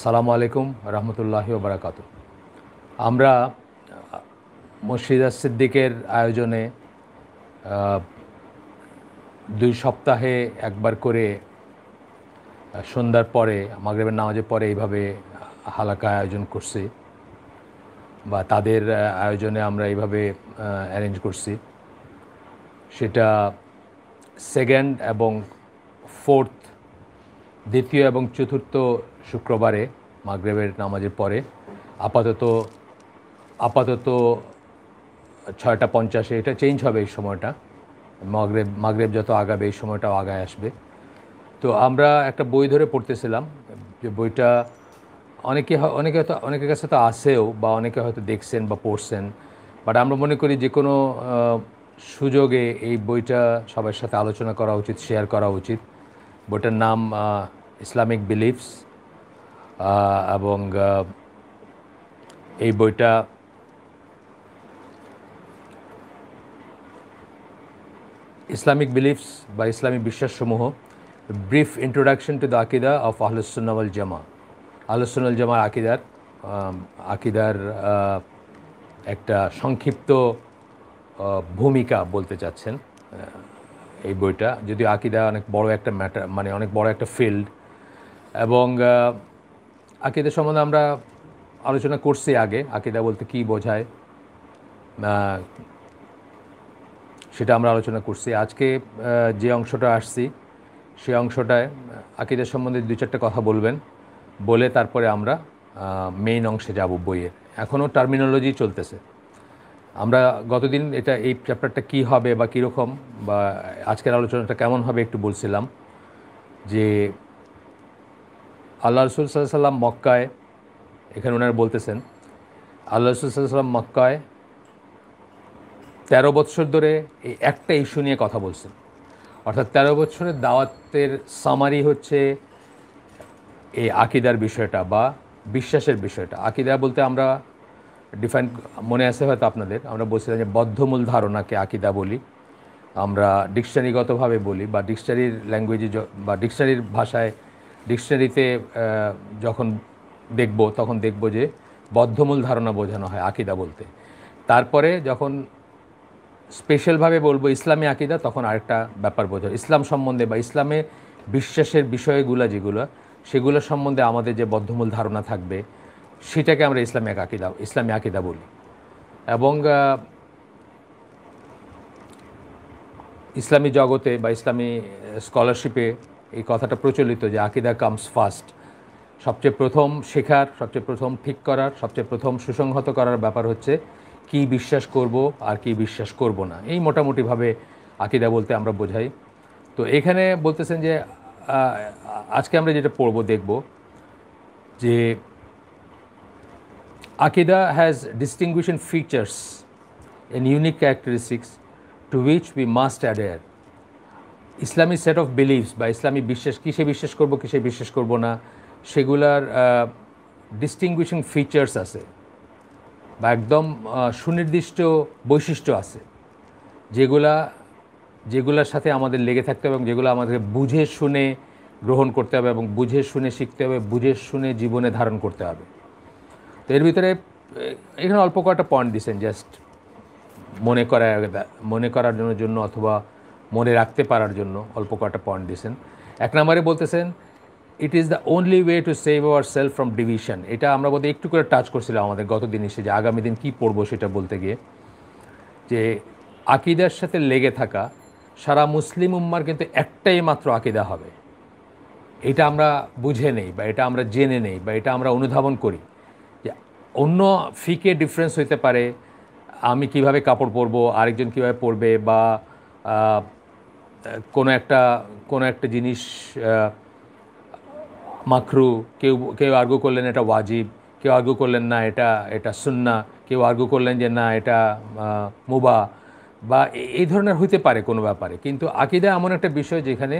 আসসালামু আলাইকুম রহমতুল্লাহি ওয়া বারাকাতুহু। আমরা মসজিদ সিদ্দিকের আয়োজনে ২ সপ্তাহে একবার করে সন্ধ্যার পরে মাগরিবের নামাজের পরে এইভাবে হালাকা আয়োজন করছি, বা তাদের আয়োজনে আমরা এইভাবে অ্যারেঞ্জ করছি। সেটা সেকেন্ড এবং ফোর্থ, দ্বিতীয় এবং চতুর্থ শুক্রবারে মাগরিবের নামাজের পরে আপাতত ৬টা ৫০-এ এটা চেঞ্জ হবে। এই সময়টা মাগরিব যত আগাবে এই সময়টাও আগায় আসবে। তো আমরা একটা বই ধরে পড়তেছিলাম, যে বইটা অনেকের কাছে তো আছেও, বা অনেকে হয়তো দেখছেন বা পড়ছেন, বাট আমরা মনে করি যে কোনো সুযোগে এই বইটা সবার সাথে আলোচনা করা উচিত, শেয়ার করা উচিত। বইটার নাম ইসলামিক বিলিফস, এবং এই বইটা ইসলামিক বিলিফস বা ইসলামী বিশ্বাসসমূহ, ব্রিফ ইন্ট্রোডাকশন টু দ্য আকিদা অফ আহলুস সুন্নাহ ওয়াল জামা। আহলুস সুন্নাহ ওয়াল জামার আকিদার একটা সংক্ষিপ্ত ভূমিকা বলতে চাচ্ছেন এই বইটা। যদিও আকিদা অনেক বড় একটা ম্যাটার, মানে অনেক বড় একটা ফিল্ড, এবং আকিদা সম্বন্ধে আমরা আলোচনা করছি আগে। আকিদা বলতে কী বোঝায় সেটা আমরা আলোচনা করছি। আজকে যে অংশটা আসছি সেই অংশটায় আকিদা সম্বন্ধে ২-৪টা কথা বলে তারপরে আমরা মেইন অংশে যাব বইয়ের। এখনও টার্মিনোলজি চলতেছে। আমরা গতদিন এই চ্যাপ্টারটা কী হবে বা কীরকম, বা আজকের আলোচনাটা কেমন হবে একটু বলছিলাম, যে আল্লাহ রসুল সাল্লাল্লাহু আলাইহি ওয়াসাল্লাম মক্কায়, এখানে ওনারা বলতেছেন আল্লাহ রসুল সাল্লাল্লাহু আলাইহি ওয়াসাল্লাম মক্কায় ১৩ বছর ধরে এই একটা ইস্যু নিয়ে কথা বলছেন। অর্থাৎ ১৩ বছরের দাওয়াতের সামারি হচ্ছে এই আকিদার বিষয়টা বা বিশ্বাসের বিষয়টা। আকিদা বলতে আমরা ডিফাইন, মনে আছে হয়তো আপনাদের, আমরা বলছিলাম যে বদ্ধমূল ধারণাকে আকিদা বলি। আমরা ডিকশনারিগতভাবে বলি, বা ডিকশনারির ল্যাঙ্গুয়েজে বা ডিকশনারির ভাষায়, ডিকশনারিতে যখন তখন দেখব যে বদ্ধমূল ধারণা বোঝানো হয় আকিদা বলতে। তারপরে যখন স্পেশালভাবে বলবো ইসলামী আকিদা, তখন আরেকটা ব্যাপার বোঝায় ইসলাম সম্বন্ধে, বা ইসলামে বিশ্বাসের বিষয়গুলো সেগুলো সম্বন্ধে আমাদের যে বদ্ধমূল ধারণা থাকবে সেটাকে আমরা ইসলামী আকিদা বলি। এবং ইসলামী জগতে বা ইসলামী স্কলারশিপে এই কথাটা প্রচলিত যে আকিদা কামস ফার্স্ট। সবচেয়ে প্রথম শেখার, সবচেয়ে প্রথম ঠিক করার, সবচেয়ে প্রথম সুসংহত করার ব্যাপার হচ্ছে কি বিশ্বাস করব আর কি বিশ্বাস করব না। এই মোটামুটিভাবে আকিদা বলতে আমরা বোঝাই। তো এখানে বলতেছেন যে আজকে আমরা যেটা দেখব যে আকিদা has distinguishing features and unique characteristics to which we must adhere. Islami set of believes বা ইসলামী বিশ্বাস, কিসে বিশ্বাস করব কিসে বিশ্বাস করব না, সেগুলার ডিস্টিংগুইশিং ফিচার্স আছে, বা একদম সুনির্দিষ্ট বৈশিষ্ট্য আছে, যেগুলার সাথে আমাদের লেগে থাকতে হবে, এবং যেগুলো আমাদের বুঝে শুনে গ্রহণ করতে হবে, এবং বুঝে শুনে শিখতে হবে, বুঝে শুনে জীবনে ধারণ করতে হবে। তো এর ভিতরে এখানে অল্প কয়েকটা পয়েন্ট দিয়েছেন, জাস্ট মনে করার জন্য অথবা মনে রাখতে পারার জন্য অল্প কয়েকটা পয়েন্ট দিয়েছেন। ১ নম্বরে বলতেছেন it is the only way to save our self from division. এটা আমরা বোধহয় একটু করে টাচ করছিলাম আমাদের গত দিন এসে, যে আগামী দিন কী পড়বো সেটা বলতে গিয়ে, যে আকিদার সাথে লেগে থাকা সারা মুসলিম উম্মার কিন্তু একটাই মাত্র আকিদা হবে। এটা আমরা বুঝে নেই, বা এটা আমরা জেনে নেই, বা এটা আমরা অনুধাবন করি যে অন্য ফিকে ডিফারেন্স হইতে পারে। আমি কিভাবে কাপড় পরবো, আরেকজন কিভাবে পরবে, বা কোনো একটা জিনিস মাকরু, কেউ আর্গু করলেন এটা ওয়াজিব, কেউ আর্গু করলেন না এটা সুন্নাহ, কেউ আর্গু করলেন যে না এটা মুবাহ, বা এই ধরনের হইতে পারে কোনো ব্যাপারে। কিন্তু আকিদা এমন একটা বিষয় যেখানে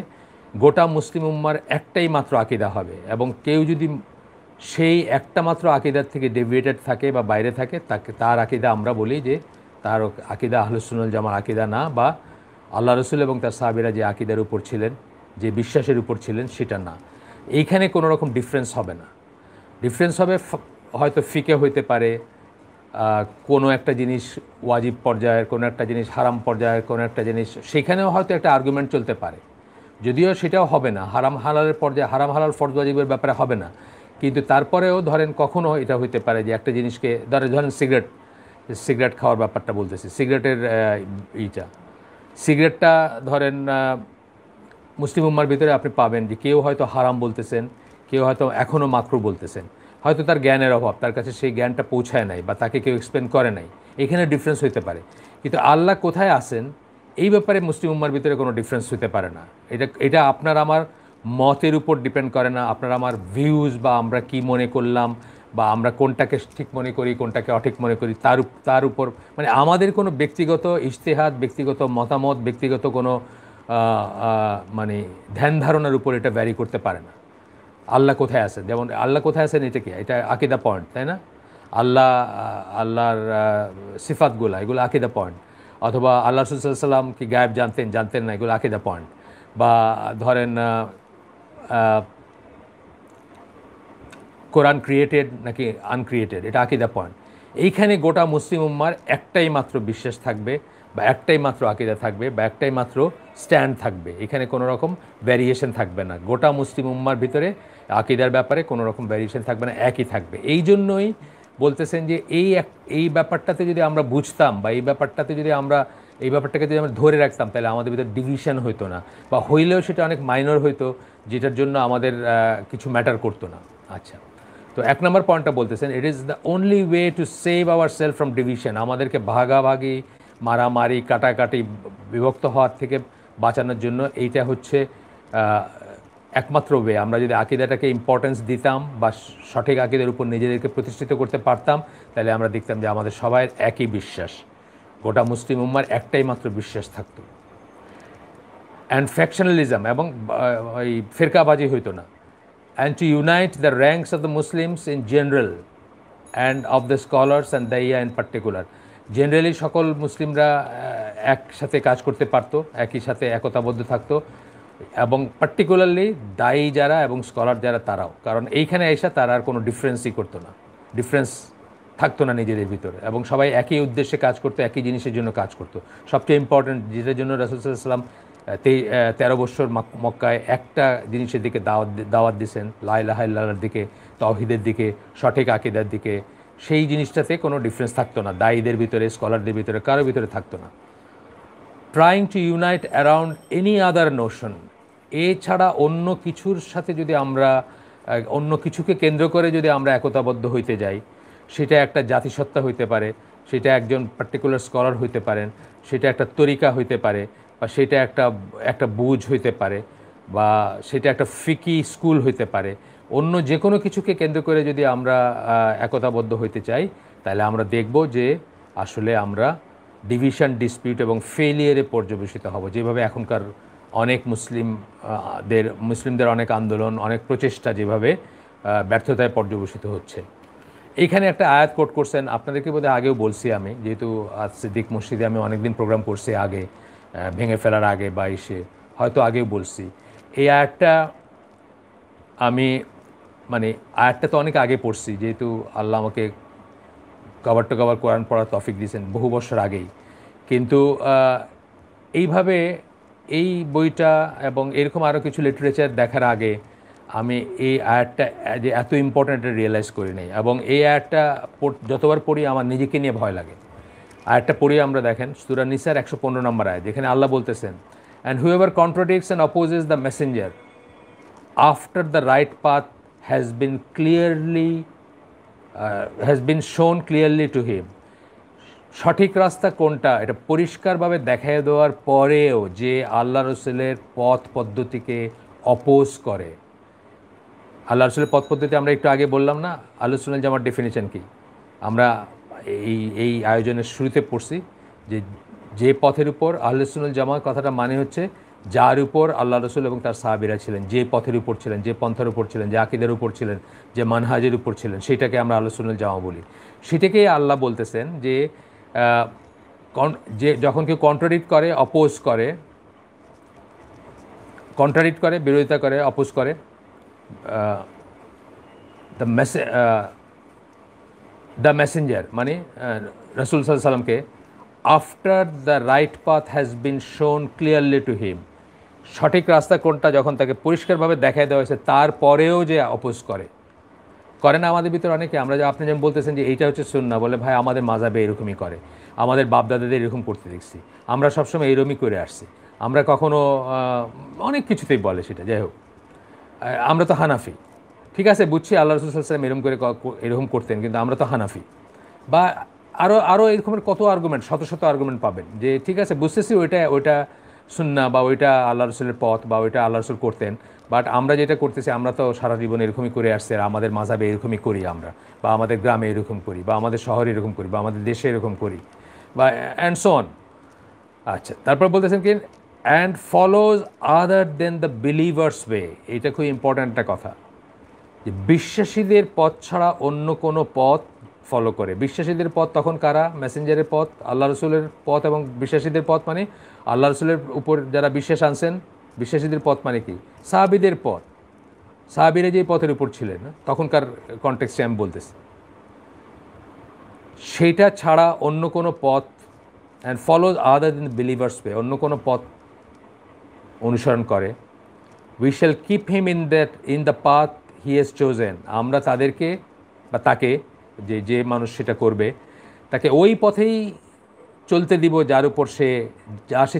গোটা মুসলিম উম্মার একটাই মাত্র আকিদা হবে, এবং কেউ যদি সেই একটা মাত্র আকিদার থেকে ডেভিয়েটেড থাকে বা বাইরে থাকে, তার আকিদা আমরা বলি যে তার আকিদা আহলুস সুন্নাহ ওয়াল জামার আকিদা না, বা আল্লাহ রসুল এবং তার সাহাবীরা যে আকিদার উপর ছিলেন, যে বিশ্বাসের উপর ছিলেন, সেটা না। এইখানে কোনো রকম ডিফারেন্স হবে না। ডিফারেন্স হবে হয়তো ফিকে হইতে পারে, কোনো একটা জিনিস ওয়াজিব পর্যায়ের, কোনো একটা জিনিস হারাম পর্যায়ের, কোনো একটা জিনিস সেখানেও হয়তো একটা আর্গুমেন্ট চলতে পারে, যদিও সেটাও হবে না, হারাম হালালের পর্যায়ে হারাম হালাল ফরজ ওয়াজিবের ব্যাপারে হবে না। কিন্তু তারপরেও ধরেন কখনও এটা হইতে পারে যে একটা জিনিসকে ধরেন সিগারেট খাওয়ার ব্যাপারটা বলতেছি, সিগারেটের ইটা সিগারেটটা ধরেন মুসলিম উম্মার ভিতরে আপনি পাবেন যে কেউ হয়তো হারাম বলতেছেন, কেউ হয়তো এখনও মাকরু বলতেছেন, হয়তো তার জ্ঞানের অভাব, তার কাছে সেই জ্ঞানটা পৌঁছায় নাই বা তাকে কেউ এক্সপ্লেন করে নাই, এখানে ডিফারেন্স হইতে পারে। কিন্তু আল্লাহ কোথায় আছেন এই ব্যাপারে মুসলিম উম্মার ভিতরে কোনো ডিফারেন্স হইতে পারে না। এটা আপনার আমার মতের উপর ডিপেন্ড করে না, আপনার আমার ভিউজ বা আমরা কি মনে করলাম বা আমরা কোনটাকে ঠিক মনে করি কোনটাকে অঠিক মনে করি তার উপর, মানে আমাদের কোনো ব্যক্তিগত ইজতিহাদ, ব্যক্তিগত মতামত, ব্যক্তিগত কোনো মানে ধ্যান ধারণার উপর এটা ভ্যারি করতে পারে না। আল্লাহ কোথায় আছেন, যেমন আল্লাহ কোথায় আছেন এটা কি, এটা আকিদা পয়েন্ট, তাই না? আল্লাহর সিফাতগুলো এগুলো আকিদা পয়েন্ট, অথবা আল্লাহ রাসূল সাল্লাল্লাহু আলাইহি ওয়াসাল্লাম কি গায়েব জানতেন না, এগুলো আকিদা পয়েন্ট। বা ধরেন কোরআন ক্রিয়েটেড নাকি আনক্রিয়েটেড, এটা আকিদা পয়েন্ট। এইখানে গোটা মুসলিম উম্মার একটাই মাত্র বিশ্বাস থাকবে বা একটাই মাত্র আকিদা থাকবে বা একটাই মাত্র স্ট্যান্ড থাকবে, এখানে কোনো রকম ভ্যারিয়েশন থাকবে না। গোটা মুসলিম উম্মার ভিতরে আকিদার ব্যাপারে কোনো রকম ভ্যারিয়েশন থাকবে না, একই থাকবে। এই জন্যই বলতেছেন যে এই ব্যাপারটাতে যদি আমরা বুঝতাম বা এই ব্যাপারটাকে যদি আমরা ধরে রাখতাম, তাহলে আমাদের ভিতরে ডিভিশন হইতো না, বা হইলেও সেটা অনেক মাইনর হইতো, যেটার জন্য আমাদের কিছু ম্যাটার করতো না। আচ্ছা, তো 1 নম্বর পয়েন্টটা বলতেছেন, it is the only way to save our self from division, আমাদেরকে ভাগাভাগি, মারামারি, কাটাকাটি, বিভক্ত হওয়ার থেকে বাঁচানোর জন্য এইটা হচ্ছে একমাত্র ওয়ে। আমরা যদি আকিদাটাকে ইম্পর্টেন্স দিতাম বা সঠিক আকিদের উপর নিজেদেরকে প্রতিষ্ঠিত করতে পারতাম, তাহলে আমরা দেখতাম যে আমাদের সবাই একই বিশ্বাস, গোটা মুসলিম উম্মার একটাই মাত্র বিশ্বাস থাকতো, অ্যান্ড ফ্যাকশনালিজম এবং ওই ফিরকাবাজি হইতো না, and to unite the ranks of the Muslims in general and of the scholars and Daiya in particular. Generally সকল মুসলিমরা একসাথে কাজ করতে পারতো, একই সাথে একতাবদ্ধ থাকতো, এবং পার্টিকুলারলি দায়ী যারা এবং স্কলার যারা তারাও, কারণ এইখানে এসে তারা আর কোনো ডিফারেন্সই করতো না, ডিফারেন্স থাকতো না নিজেদের ভিতরে, এবং সবাই একই উদ্দেশ্যে কাজ করতো, একই জিনিসের জন্য কাজ করতো। সবচেয়ে ইম্পর্টেন্ট যেটার জন্য রাসূল সাল্লাল্লাহু আলাইহি ওয়াসাল্লাম 13 বছর মক্কায় একটা জিনিসের দিকে দাওয়াত দিয়েছেন, লা ইলাহা ইল্লাল্লাহর দিকে, তাওহীদের দিকে, সঠিক আকীদার দিকে, সেই জিনিসটাতে কোনো ডিফারেন্স থাকতো না, দায়ীদের ভিতরে, স্কলারদের ভিতরে, কারোর ভিতরে থাকতো না। Trying to unite around any other Notion, এছাড়া অন্য কিছুর সাথে যদি আমরা, অন্য কিছুকে কেন্দ্র করে যদি আমরা একতাবদ্ধ হইতে যাই, সেটা একটা জাতিসত্তা হইতে পারে, সেটা একজন পার্টিকুলার স্কলার হইতে পারেন, সেটা একটা তরিকা হইতে পারে, বা সেটা একটা বুঝ হইতে পারে, বা সেটা একটা ফিকি স্কুল হইতে পারে, অন্য যে কোনো কিছুকে কেন্দ্র করে যদি আমরা একতাবদ্ধ হইতে চাই, তাহলে আমরা দেখব যে আসলে আমরা ডিভিশন, ডিসপিউট এবং ফেলিয়ারে পর্যবেসিত হব, যেভাবে এখনকার অনেক মুসলিমদের অনেক আন্দোলন, অনেক প্রচেষ্টা যেভাবে ব্যর্থতায় পর্যবেসিত হচ্ছে। এইখানে একটা আয়াত কোট করছেন, আপনাদেরকে বোধহয় আগেও বলছি আমি, যেহেতু আজ সিদ্দিক মসজিদে আমি অনেকদিন প্রোগ্রাম করছি আগে, ভেঙে ফেলার আগে বা হয়তো আগেও বলছি। এই আয়াতটা আমি আয়াতটা তো অনেক আগে পড়ছি, যেহেতু আল্লাহ আমাকে কভার টু কভার কোরআন পড়ার তৌফিক দিয়েছেন বহু বছর আগেই, কিন্তু এইভাবে এই বইটা এবং এরকম আরও কিছু লিটারেচার দেখার আগে আমি এই আয়াতটা যে এত ইম্পর্ট্যান্ট রিয়েলাইজ করি নাই, এবং এই আয়াতটা যতবার পড়ি আমার নিজেকে নিয়ে ভয় লাগে। আয়াতটা পড়ি আমরা, দেখেন সূরা নিসার 115 নম্বর আয়াত, যেখানে আল্লাহ বলতেছেন, and whoever contradicts and opposes the Messenger after the right path has been শোন ক্লিয়ারলি টু হিম, সঠিক রাস্তা কোনটা এটা পরিষ্কারভাবে দেখাই দেওয়ার পরেও যে আল্লাহ রসুলের পথ পদ্ধতিকে অপোজ করে। আল্লাহ রসুলের পথ পদ্ধতি আমরা একটু আগে বললাম না, আহলুস সুন্নাহ জামার ডেফিনিশন কি, আমরা এই আয়োজনের শুরুতে পড়ছি যে পথের উপর আহলুস সুন্নাহ জামার কথাটা মানে হচ্ছে যার উপর আল্লাহ রসুল এবং তার সাহাবীরা ছিলেন, যে পথের উপর ছিলেন, যে পন্থার উপর ছিলেন, যে আকীদার উপর ছিলেন, যে মানহাজের উপর ছিলেন, সেটাকে আমরা আহলুস সুন্নাহ জামা বলি। সেটাকেই আল্লাহ বলতেছেন যে যখন কেউ কন্ট্রাডিক্ট করে, অপোজ করে, বিরোধিতা করে, অপোজ করে, দ্য দ্য মেসেঞ্জার মানে রসুল সাল্লাল্লাহু আলাইহি সাল্লামকে, after the right path has been শোন ক্লিয়ারলি টু হিম, সঠিক রাস্তা কোনটা যখন তাকে পরিষ্কারভাবে দেখায় দেওয়া হয়েছে তারপরেও যে অপোজ করে না আমাদের ভিতরে অনেকে। আমরা যে আপনি যেমন বলতেছেন যে এইটা হচ্ছে সুন্নাহ, বলে ভাই আমাদের মাযহাবে এরকমই করে, আমাদের বাপদাদাদের এরকম করতে দেখছি, আমরা সবসময় এরকমই করে আসছি, আমরা কখনো অনেক কিছুতেই বলে সেটা। যাই হোক, আমরা তো হানাফি, ঠিক আছে বুঝছি আল্লাহ রাসূল সাল্লাল্লাহু আলাইহি ওয়াসাল্লাম এরকম করতেন, কিন্তু আমরা তো হানাফি। বা আরও এরকমের কত আর্গুমেন্ট, শত শত আর্গুমেন্ট পাবেন যে ঠিক আছে বুঝতেছি ওইটা সুন্নাহ বা ওইটা আল্লাহ রসুলের পথ বা ওইটা আল্লাহ রসুল করতেন, বাট আমরা যেটা করতেছি আমরা তো সারা জীবন এরকমই করে আসছি, আর আমাদের মাযহাবে এরকমই করি আমরা, বা আমাদের গ্রামে এরকম করি, বা আমাদের শহরে এরকম করি, বা আমাদের দেশে এরকম করি, বা অ্যান্ড সো অন। আচ্ছা, তারপর বলতেছেন কি, and follows other than the believers way. এইটা খুব ইম্পর্ট্যান্ট একটা কথা, যে বিশ্বাসীদের পথ ছাড়া অন্য কোনো পথ ফলো করে। বিশ্বাসীদের পথ তখন কারা? মেসেঞ্জারের পথ, আল্লাহ রসুলের পথ, এবং বিশ্বাসীদের পথ মানে আল্লাহ রসুলের উপর যারা বিশ্বাস আনছেন। বিশ্বাসীদের পথ মানে কি? সাহাবীদের পথ, সাহাবীরা যে পথের উপর ছিলেন তখনকার কনটেক্সটে আমি বলতেছি, সেইটা ছাড়া অন্য কোনো পথ, and follows other than believers way, অন্য কোনো পথ অনুসরণ করে, we shall keep him in the path he has chosen, আমরা তাদেরকে বা তাকে, যে মানুষ সেটা করবে, তাকে ওই পথেই চলতে দিব যার উপর সে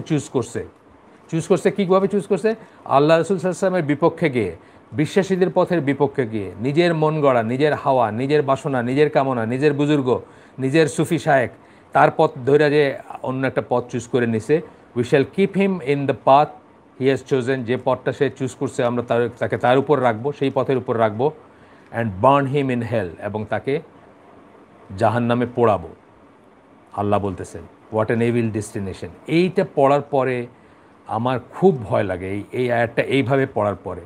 চুজ করছে। কীভাবে চুজ করছে? আল্লাহ রসুল সাল্লাল্লাহু আলাইহি ওয়াসাল্লামের বিপক্ষে গিয়ে, বিশ্বাসীদের পথের বিপক্ষে গিয়ে, নিজের মন গড়া, নিজের হাওয়া, নিজের বাসনা, নিজের কামনা, নিজের বুজুর্গ, নিজের সুফি শায়েক, তার পথ ধরে যে অন্য একটা পথ চুজ করে নিছে। We shall keep him in the path he has chosen, যে পথটা সে চুজ করছে আমরা তাকে তার উপর রাখবো, সেই পথের উপর রাখবো। And burn him in hell, এবং তাকে জাহান্নামে পোড়াবো। আল্লাহ বলতেছেন, হোয়াট অ্যান এভিল ডেস্টিনেশন। এইটা পড়ার পরে আমার খুব ভয় লাগে, এই আয়াতটা এইভাবে পড়ার পরে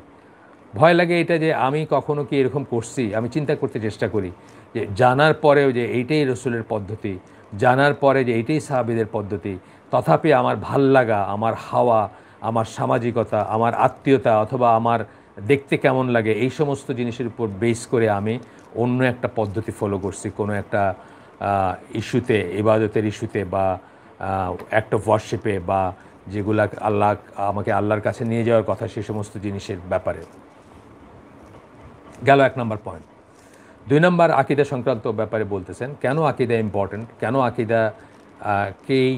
ভয় লাগে এটা, যে আমি কখনো কি এরকম করছি। আমি চিন্তা করতে চেষ্টা করি যে জানার পরেও যে এইটাই রসুলের পদ্ধতি, জানার পরে যে এইটাই সাহাবীদের পদ্ধতি, তথাপি আমার ভাল লাগা, আমার হাওয়া, আমার সামাজিকতা, আমার আত্মীয়তা, অথবা আমার দেখতে কেমন লাগে, এই সমস্ত জিনিসের উপর বেস করে আমি অন্য একটা পদ্ধতি ফলো করছি, কোনো একটা ইস্যুতে, ইবাদতের ইস্যুতে, বা অ্যাক্ট অফ ওয়ার্শিপে, বা যেগুলা আমাকে আল্লাহর কাছে নিয়ে যাওয়ার কথা, সেই সমস্ত জিনিসের ব্যাপারে। গেল 1 নম্বর পয়েন্ট। 2 নম্বর আকীদা সংক্রান্ত ব্যাপারে বলতেছেন, কেন আকীদা ইম্পর্ট্যান্ট, কেন আকীদা কেই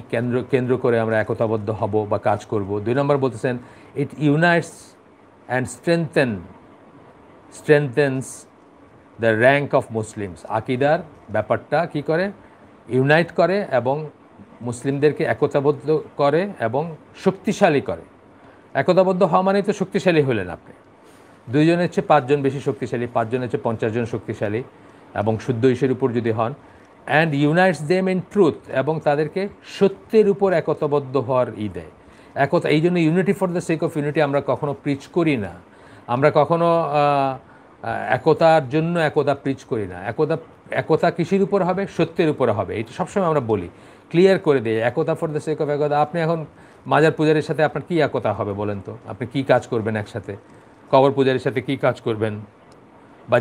কেন্দ্র করে আমরা একতাবদ্ধ হব বা কাজ করব। 2 নম্বর বলতেছেন, it unites and strengthens the rank of Muslims. আকীদার ব্যাপারটা কি করে? ইউনাইট করে এবং মুসলিমদেরকে একতাবদ্ধ করে এবং শক্তিশালী করে। একতাবদ্ধ হওয়া মানেই তো শক্তিশালী হলেন আপনি। 2 জনের চেয়ে 5 জন বেশি শক্তিশালী, 5 জনের চেয়ে 50 জন শক্তিশালী, এবং শুদ্ধ ঈশের উপর যদি হন। অ্যান্ড ইউনাইটস দেম ইন ট্রুথ, এবং তাদেরকে সত্যের উপর একতাবদ্ধ হওয়ার দেয়। একতা, এই জন্য unity for the sake of unity আমরা কখনো প্রিচ করি না, আমরা কখনো একতার জন্য একতা প্রিচ করি না। একতা কিসের উপর হবে? সত্যের উপরে হবে। এটা সবসময় আমরা বলি, ক্লিয়ার করে দিই, একতা ফর দ্য সেক অফ একতা। আপনি এখন মাজার পূজারীর সাথে আপনার কী একতা হবে বলেন তো? আপনি কি কাজ করবেন একসাথে? কবর পূজারীর সাথে কী কাজ করবেন? বা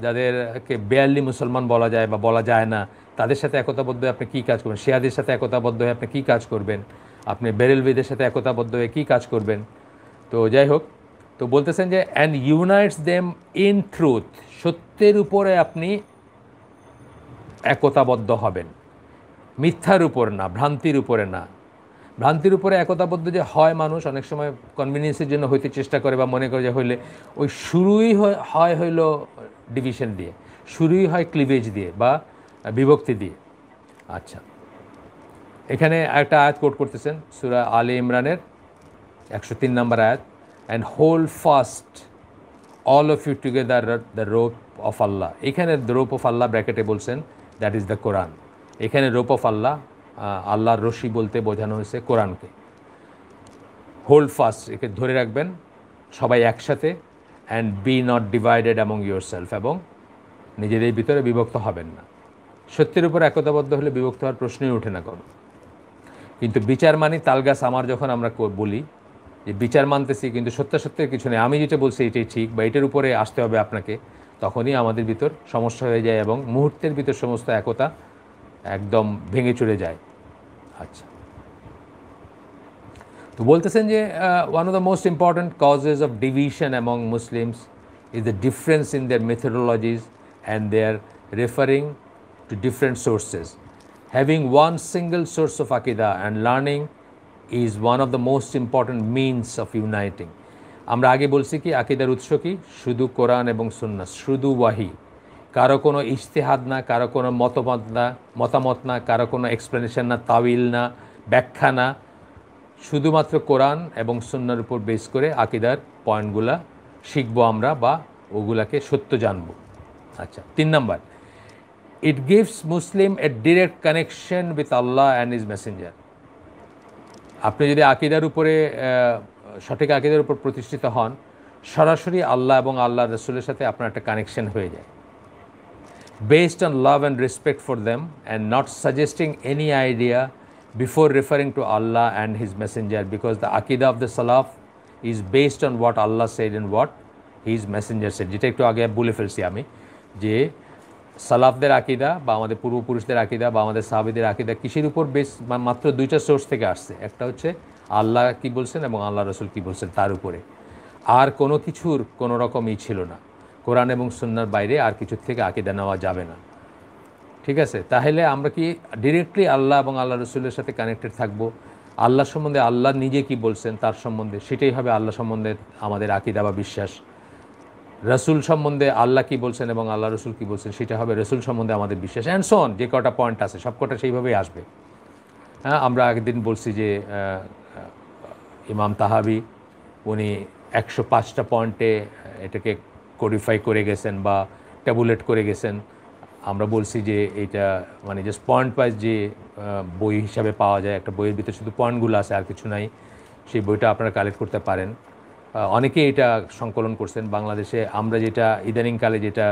যাদেরকে বেয়াল্লি মুসলমান বলা যায় বা বলা যায় না, তাদের সাথে একতাবদ্ধ হয়ে আপনি কী কাজ করবেন? শিয়াদের সাথে একতাবদ্ধ হয়ে আপনি কী কাজ করবেন? আপনি বেরেলভিদের সাথে একতাবদ্ধ হয়ে কী কাজ করবেন? তো যাই হোক, তো বলতেছেন যে অ্যান্ড ইউনাইটস দেম ইন ট্রুথ, সত্যের উপরে আপনি একতাবদ্ধ হবেন, মিথ্যার উপর না, ভ্রান্তির উপরে না। ভ্রান্তির উপরে একতাবদ্ধ যে হয় মানুষ অনেক সময় কনভিনিয়েন্সের জন্য হইতে চেষ্টা করে, বা মনে করে যে হইলে ওই শুরুই হইল ডিভিশন দিয়ে, শুরুই হয় ক্লিভেজ দিয়ে বা বিভক্তি দিয়ে। আচ্ছা, এখানে একটা আয়াত কোট করতেছেন সূরা আলে ইমরানের 103 নম্বর আয়াত, and hold fast all of you together the rope of আল্লাহ। এখানে দ্য রোপ অফ আল্লাহ ব্র্যাকেটে বলছেন, দ্যাট ইজ দ্য কোরআন। এখানে রোপ অফ আল্লাহ, আল্লাহর রশি বলতে বোঝানো হয়েছে কোরআনকে। হোল্ড ফাস্ট, একে ধরে রাখবেন সবাই একসাথে, and be not divided among your self, এবং নিজেদের ভিতরে বিভক্ত হবেন না। সত্যের উপর একতাবদ্ধ হলে বিভক্ত হওয়ার প্রশ্নই ওঠে না কোনো। কিন্তু বিচার মানি তালগাছ আমার, যখন আমরা বলি যে বিচার মানতেছি কিন্তু সত্যের কিছু নেই, আমি যেটা বলছি এটাই ঠিক বা এটার উপরে আসতে হবে আপনাকে, তখনই আমাদের ভিতর সমস্যা হয়ে যায় এবং মুহূর্তের ভিতর সমস্ত একতা একদম ভেঙে চলে যায়। আচ্ছা, তো বলতেছেন যে one of the most important causes of division among Muslims is the difference in their methodologies and their referring to different sources. Having one single source of আকিদা and learning is one of the most important means of uniting. আমরা আগে বলছি কি আকিদার উৎস কি? শুধু কোরআন এবং সুন্নাহ, শুধু ওয়াহি, কারো কোনো ইজতিহাদ না, কারো কোনো মতামত না, কারো কোনো এক্সপ্লেনেশন না, তাওয়িল না, ব্যাখ্যা না, শুধুমাত্র কোরআন এবং সুন্নাহর উপর বেস করে আকিদার পয়েন্টগুলা শিখবো আমরা বা ওগুলাকে সত্য জানবো। আচ্ছা, 3 number, it gives Muslim a direct connection with Allah and his Messenger. আপনি যদি আকিদার উপরে সঠিক আকিদার উপর প্রতিষ্ঠিত হন, সরাসরি আল্লাহ এবং আল্লাহ রসুলের সাথে আপনার একটা কানেকশন হয়ে যায়, based on love and respect for them and not suggesting any idea before referring to Allah and His Messenger, because the Aqidah of the Salaf is based on what Allah said and what His Messenger said. যেটা একটু আগে বলে ফেলছি আমি, যে সালাফদের আকিদা বা আমাদের পূর্বপুরুষদের আকিদা বা আমাদের সাহাবীদের আকিদা কিসের উপর বেস? মাত্র 2টা সোর্স থেকে আসছে। একটা হচ্ছে আল্লাহ কি বলছেন এবং আল্লাহ রসুল কি বলছেন, তার উপরে আর কোনো কিছুর কোনো রকমই ছিল না। কোরআন এবং সুন্নাহর বাইরে আর কিছুর থেকে আকিদা নেওয়া যাবে না। ঠিক আছে, তাহলে আমরা কি ডিরেক্টলি আল্লাহ এবং আল্লাহ রসুলের সাথে কানেক্টেড থাকবো? আল্লাহ সম্বন্ধে আল্লাহ নিজে কি বলছেন তার সম্বন্ধে, সেটাই হবে আল্লাহ সম্বন্ধে আমাদের আকিদা বা বিশ্বাস। রসুল সম্বন্ধে আল্লাহ কি বলছেন এবং আল্লাহ রসুল কি বলছেন, সেটা হবে রসুল সম্বন্ধে আমাদের বিশ্বাস, অ্যান্ড সো অন। যে কটা পয়েন্ট আছে সব কটা সেইভাবেই আসবে। হ্যাঁ, আমরা আগের দিন বলছি যে ইমাম তাহাবি উনি 105টা পয়েন্টে এটাকে কোডিফাই করে গেছেন বা ট্যাবুলেট করে গেছেন। আমরা বলছি যে এটা মানে জাস্ট পয়েন্ট ওয়াইজ যে বই হিসাবে পাওয়া যায়, একটা বইয়ের ভিতরে শুধু পয়েন্টগুলো আছে আর কিছু নাই, সেই বইটা আপনারা কালেক্ট করতে পারেন। অনেকেই এটা সংকলন করছেন। বাংলাদেশে আমরা যেটা ইদানিংকালে যেটা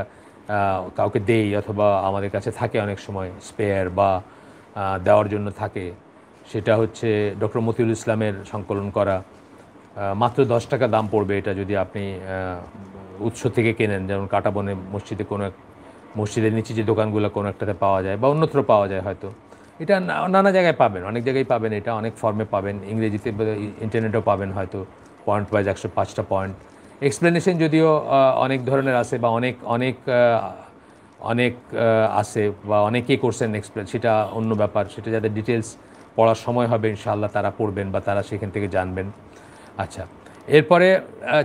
কাউকে দেই অথবা আমাদের কাছে থাকে অনেক সময় স্পেয়ার বা দেওয়ার জন্য থাকে, সেটা হচ্ছে ডক্টর মতিউল ইসলামের সংকলন করা। মাত্র 10 টাকা দাম পড়বে এটা যদি আপনি উৎস থেকে কেনেন, যেমন কাঁটাবনে মসজিদে কোনো মসজিদের নিচে যে দোকানগুলো কোনো একটাতে পাওয়া যায় বা অন্যত্র পাওয়া যায় হয়তো। এটা নানা জায়গায় পাবেন, অনেক জায়গায় পাবেন, এটা অনেক ফর্মে পাবেন, ইংরেজিতে ইন্টারনেটেও পাবেন হয়তো, পয়েন্ট ওয়াইজ 105টা পয়েন্ট। এক্সপ্লেনেশন যদিও অনেক ধরনের আছে বা অনেক অনেক অনেক আছে বা অনেকেই করছেন এক্সপ্লেন, সেটা অন্য ব্যাপার। সেটা যাদের ডিটেলস পড়ার সময় হবে ইনশাআল্লাহ তারা পড়বেন বা তারা সেখান থেকে জানবেন। আচ্ছা, এরপরে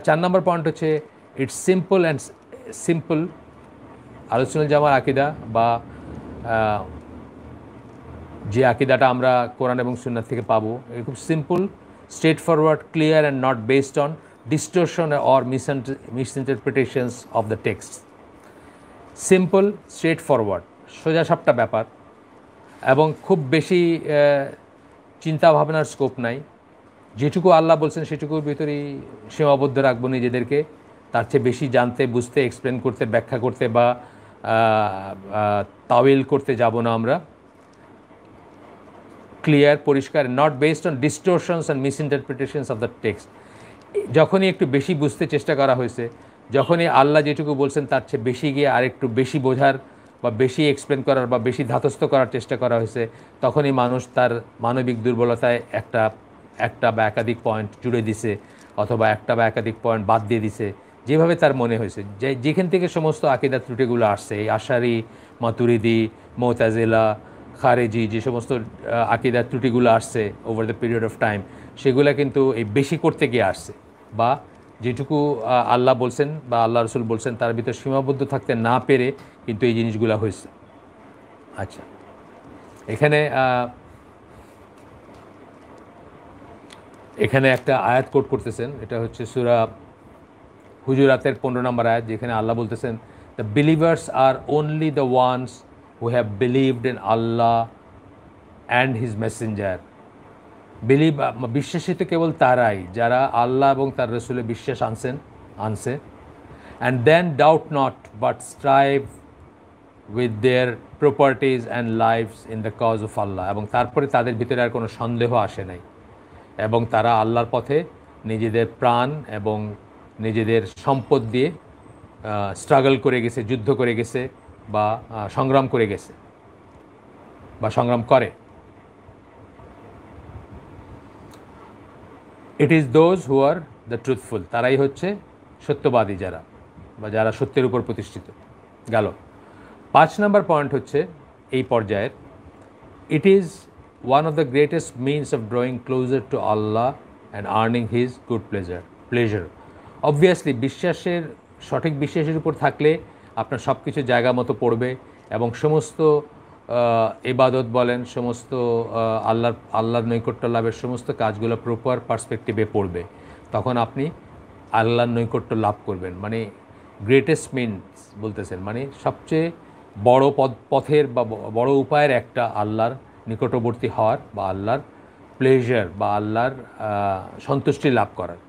4 নম্বর পয়েন্ট হচ্ছে ইটস সিম্পল আলোচনা জামার আকিদা বা যে আকিদাটা আমরা কোরআন এবং সুন্নাহ থেকে পাবো, এটা খুব simple, straightforward, clear and not based on distortion or misinterpretations of the text. Simple, straightforward, সোজাসাপটা ব্যাপার, এবং খুব বেশি চিন্তা ভাবনার স্কোপ নাই। যেটুকু আল্লাহ বলছেন সেটুকুর ভিতরেই সীমাবদ্ধ রাখবো নিজেদেরকে, তার চেয়ে বেশি জানতে, বুঝতে, এক্সপ্লেন করতে, ব্যাখ্যা করতে বা তাওয়িল করতে যাব না আমরা। ক্লিয়ার, পরিষ্কার, not based on distortions and misinterpretations of the text. যখনই একটু বেশি বুঝতে চেষ্টা করা হয়েছে, যখনই আল্লাহ যেটুকু বলছেন তার চেয়ে বেশি গিয়ে আরেকটু বেশি বোঝার বা বেশি এক্সপ্লেন করার বা বেশি ধাতস্থ করার চেষ্টা করা হয়েছে, তখনই মানুষ তার মানবিক দুর্বলতায় একটা বা একাধিক পয়েন্ট জুড়ে দিছে অথবা একটা বা একাধিক পয়েন্ট বাদ দিয়ে দিছে, যেভাবে তার মনে হয়েছে। যেখান থেকে সমস্ত আকিদার ত্রুটিগুলো আসছে, এই আশারি, মাতুরিদি, মুতাজিলা, খারেজি, যে সমস্ত আকিদার ত্রুটিগুলো আসছে over the period of time, সেগুলো কিন্তু এই বেশি করতে গিয়ে আসছে, বা যেটুকু আল্লাহ বলছেন বা আল্লাহ রসুল বলছেন তার ভিতর সীমাবদ্ধ থাকতে না পেরে কিন্তু এই জিনিসগুলো হয়েছে। আচ্ছা, এখানে একটা আয়াত কোট করতেছেন, এটা হচ্ছে সূরা হুজুরাতের 15 নম্বর আয়াত, যেখানে আল্লাহ বলতেছেন, the believers R only the once who have believed in Allah and his Messenger. বিশ্বাসী তো কেবল তারাই যারা আল্লাহ এবং তার রসুলের বিশ্বাস আনছে। And then doubt not but strive with their properties and lives in the cause of Allah, এবং তারপরে তাদের ভিতরে আর কোনো সন্দেহ আসে নাই, এবং তারা আল্লাহর পথে নিজেদের প্রাণ এবং নিজেদের সম্পদ দিয়ে স্ট্রাগল করে গেছে, যুদ্ধ করে গেছে, বা সংগ্রাম করে গেছে, বা সংগ্রাম করে। It is those who are the truthful, তারাই হচ্ছে সত্যবাদী যারা, বা যারা সত্যের উপর প্রতিষ্ঠিত। গেল 5 নম্বর পয়েন্ট হচ্ছে এই পর্যায়ের, it is one of the greatest means of drawing closer to Allah and earning his good pleasure. Obviously সঠিক বিশ্বাসের উপর থাকলে আপনার সব কিছু জায়গা মতো পড়বে, এবং সমস্ত ইবাদত বলেন, সমস্ত আল্লাহর নৈকট্য লাভের সমস্ত কাজগুলো প্রপার পার্সপেক্টিভে পড়বে। তখন আপনি আল্লাহর নৈকট্য লাভ করবেন। মানে গ্রেটেস্ট মিনস বলতেছেন, মানে সবচেয়ে বড় পথের বা বড় উপায়ের একটা আল্লাহর নিকটবর্তী হওয়ার, বা আল্লাহর প্লেজার বা আল্লাহর সন্তুষ্টি লাভ করার।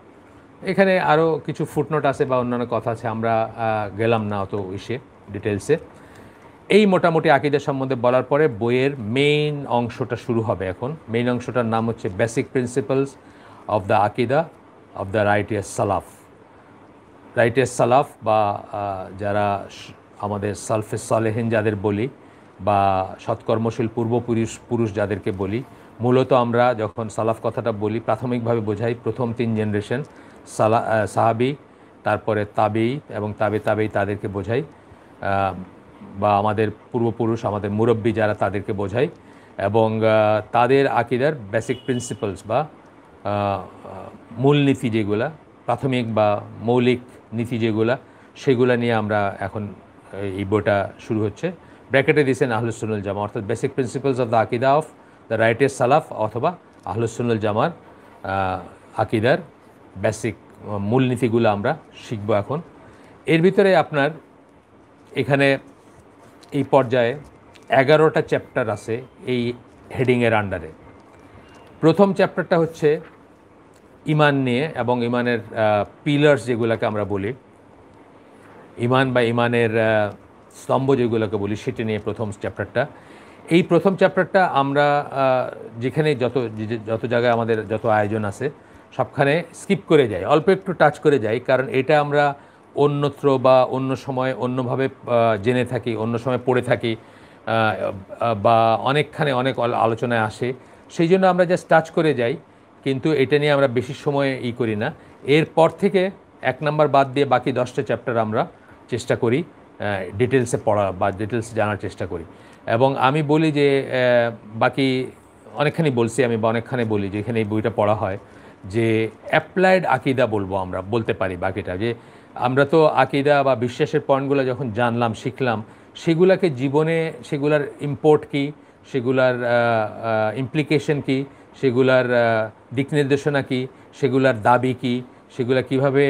এখানে আরও কিছু ফুটনোট আছে বা অন্যান্য কথা আছে, আমরা গেলাম না অত ডিটেলসে। এই মোটামুটি আকীদা সম্বন্ধে বলার পরে বইয়ের মেইন অংশটা শুরু হবে। এখন মেইন অংশটার নাম হচ্ছে বেসিক প্রিন্সিপালস অফ দ্য আকীদা অফ দ্য রাইটিয়াস সালাফ। রাইটিয়াস সালাফ বা যারা আমাদের সালফে সালেহিন যাদের বলি, বা সৎকর্মশীল পূর্বপুরুষ যাদেরকে বলি, মূলত আমরা যখন সালাফ কথাটা বলি প্রাথমিকভাবে বোঝাই প্রথম 3 জেনারেশন সাহাবি, তারপরে তাবেই এবং তাবেই তাদেরকে বোঝাই, বা আমাদের পূর্বপুরুষ, আমাদের মুরব্বী যারা, তাদেরকে বোঝাই। এবং তাদের আকীদার বেসিক প্রিন্সিপালস বা মূলনীতি যেগুলা, প্রাথমিক বা মৌলিক নীতি যেগুলা, সেগুলা নিয়ে আমরা এখন এই বইটা শুরু হচ্ছে। ব্র্যাকেটে দিয়েছেন আহলুস সুন্নাল জামা, অর্থাৎ বেসিক প্রিন্সিপালস অফ দ্য আকীদা অফ দ্য রাইটিয়াস সালাফ, অথবা আহলুস সুন্নাল জামার আকীদার বেসিক মূলনীতিগুলো আমরা শিখব এখন। এর ভিতরে আপনার এখানে এই পর্যায়ে 11টা চ্যাপ্টার আছে এই হেডিংয়ের আন্ডারে। প্রথম চ্যাপ্টারটা হচ্ছে ইমান নিয়ে, এবং ইমানের পিলার্স যেগুলোকে আমরা বলি, ইমান বা ইমানের স্তম্ভ যেগুলোকে বলি, সেটা নিয়ে প্রথম চ্যাপ্টারটা। এই প্রথম চ্যাপ্টারটা আমরা যেখানে যত জায়গায় আমাদের যত আয়োজন আছে সবখানে স্কিপ করে যাই, অল্প একটু টাচ করে যাই, কারণ এটা আমরা অন্যত্র বা অন্য সময় অন্যভাবে জেনে থাকি, অন্য সময় পড়ে থাকি, বা অনেকখানে অনেক আলোচনায় আসে, সেই জন্য আমরা জাস্ট টাচ করে যাই, কিন্তু এটা নিয়ে আমরা বেশি সময় করি না। এরপর থেকে 1 নাম্বার বাদ দিয়ে বাকি 10টা চ্যাপ্টার আমরা চেষ্টা করি ডিটেলসে পড়া বা ডিটেলস জানার চেষ্টা করি। এবং আমি বলি যে বাকি অনেকখানি বলছি আমি, বা অনেকখানি বলি যে এখানে এই বইটা পড়া হয়, যে অ্যাপ্লাইড আকীদা বলতে পারি বাকিটা, যে আমরা তো আকীদা বা বিশ্বাসের পয়েন্টগুলো যখন জানলাম, শিখলাম, সেগুলোকে জীবনে, সেগুলার ইম্পোর্ট কী, সেগুলার ইমপ্লিকেশন কী, সেগুলার দিক নির্দেশনা কী, সেগুলার দাবি কী, সেগুলা কিভাবে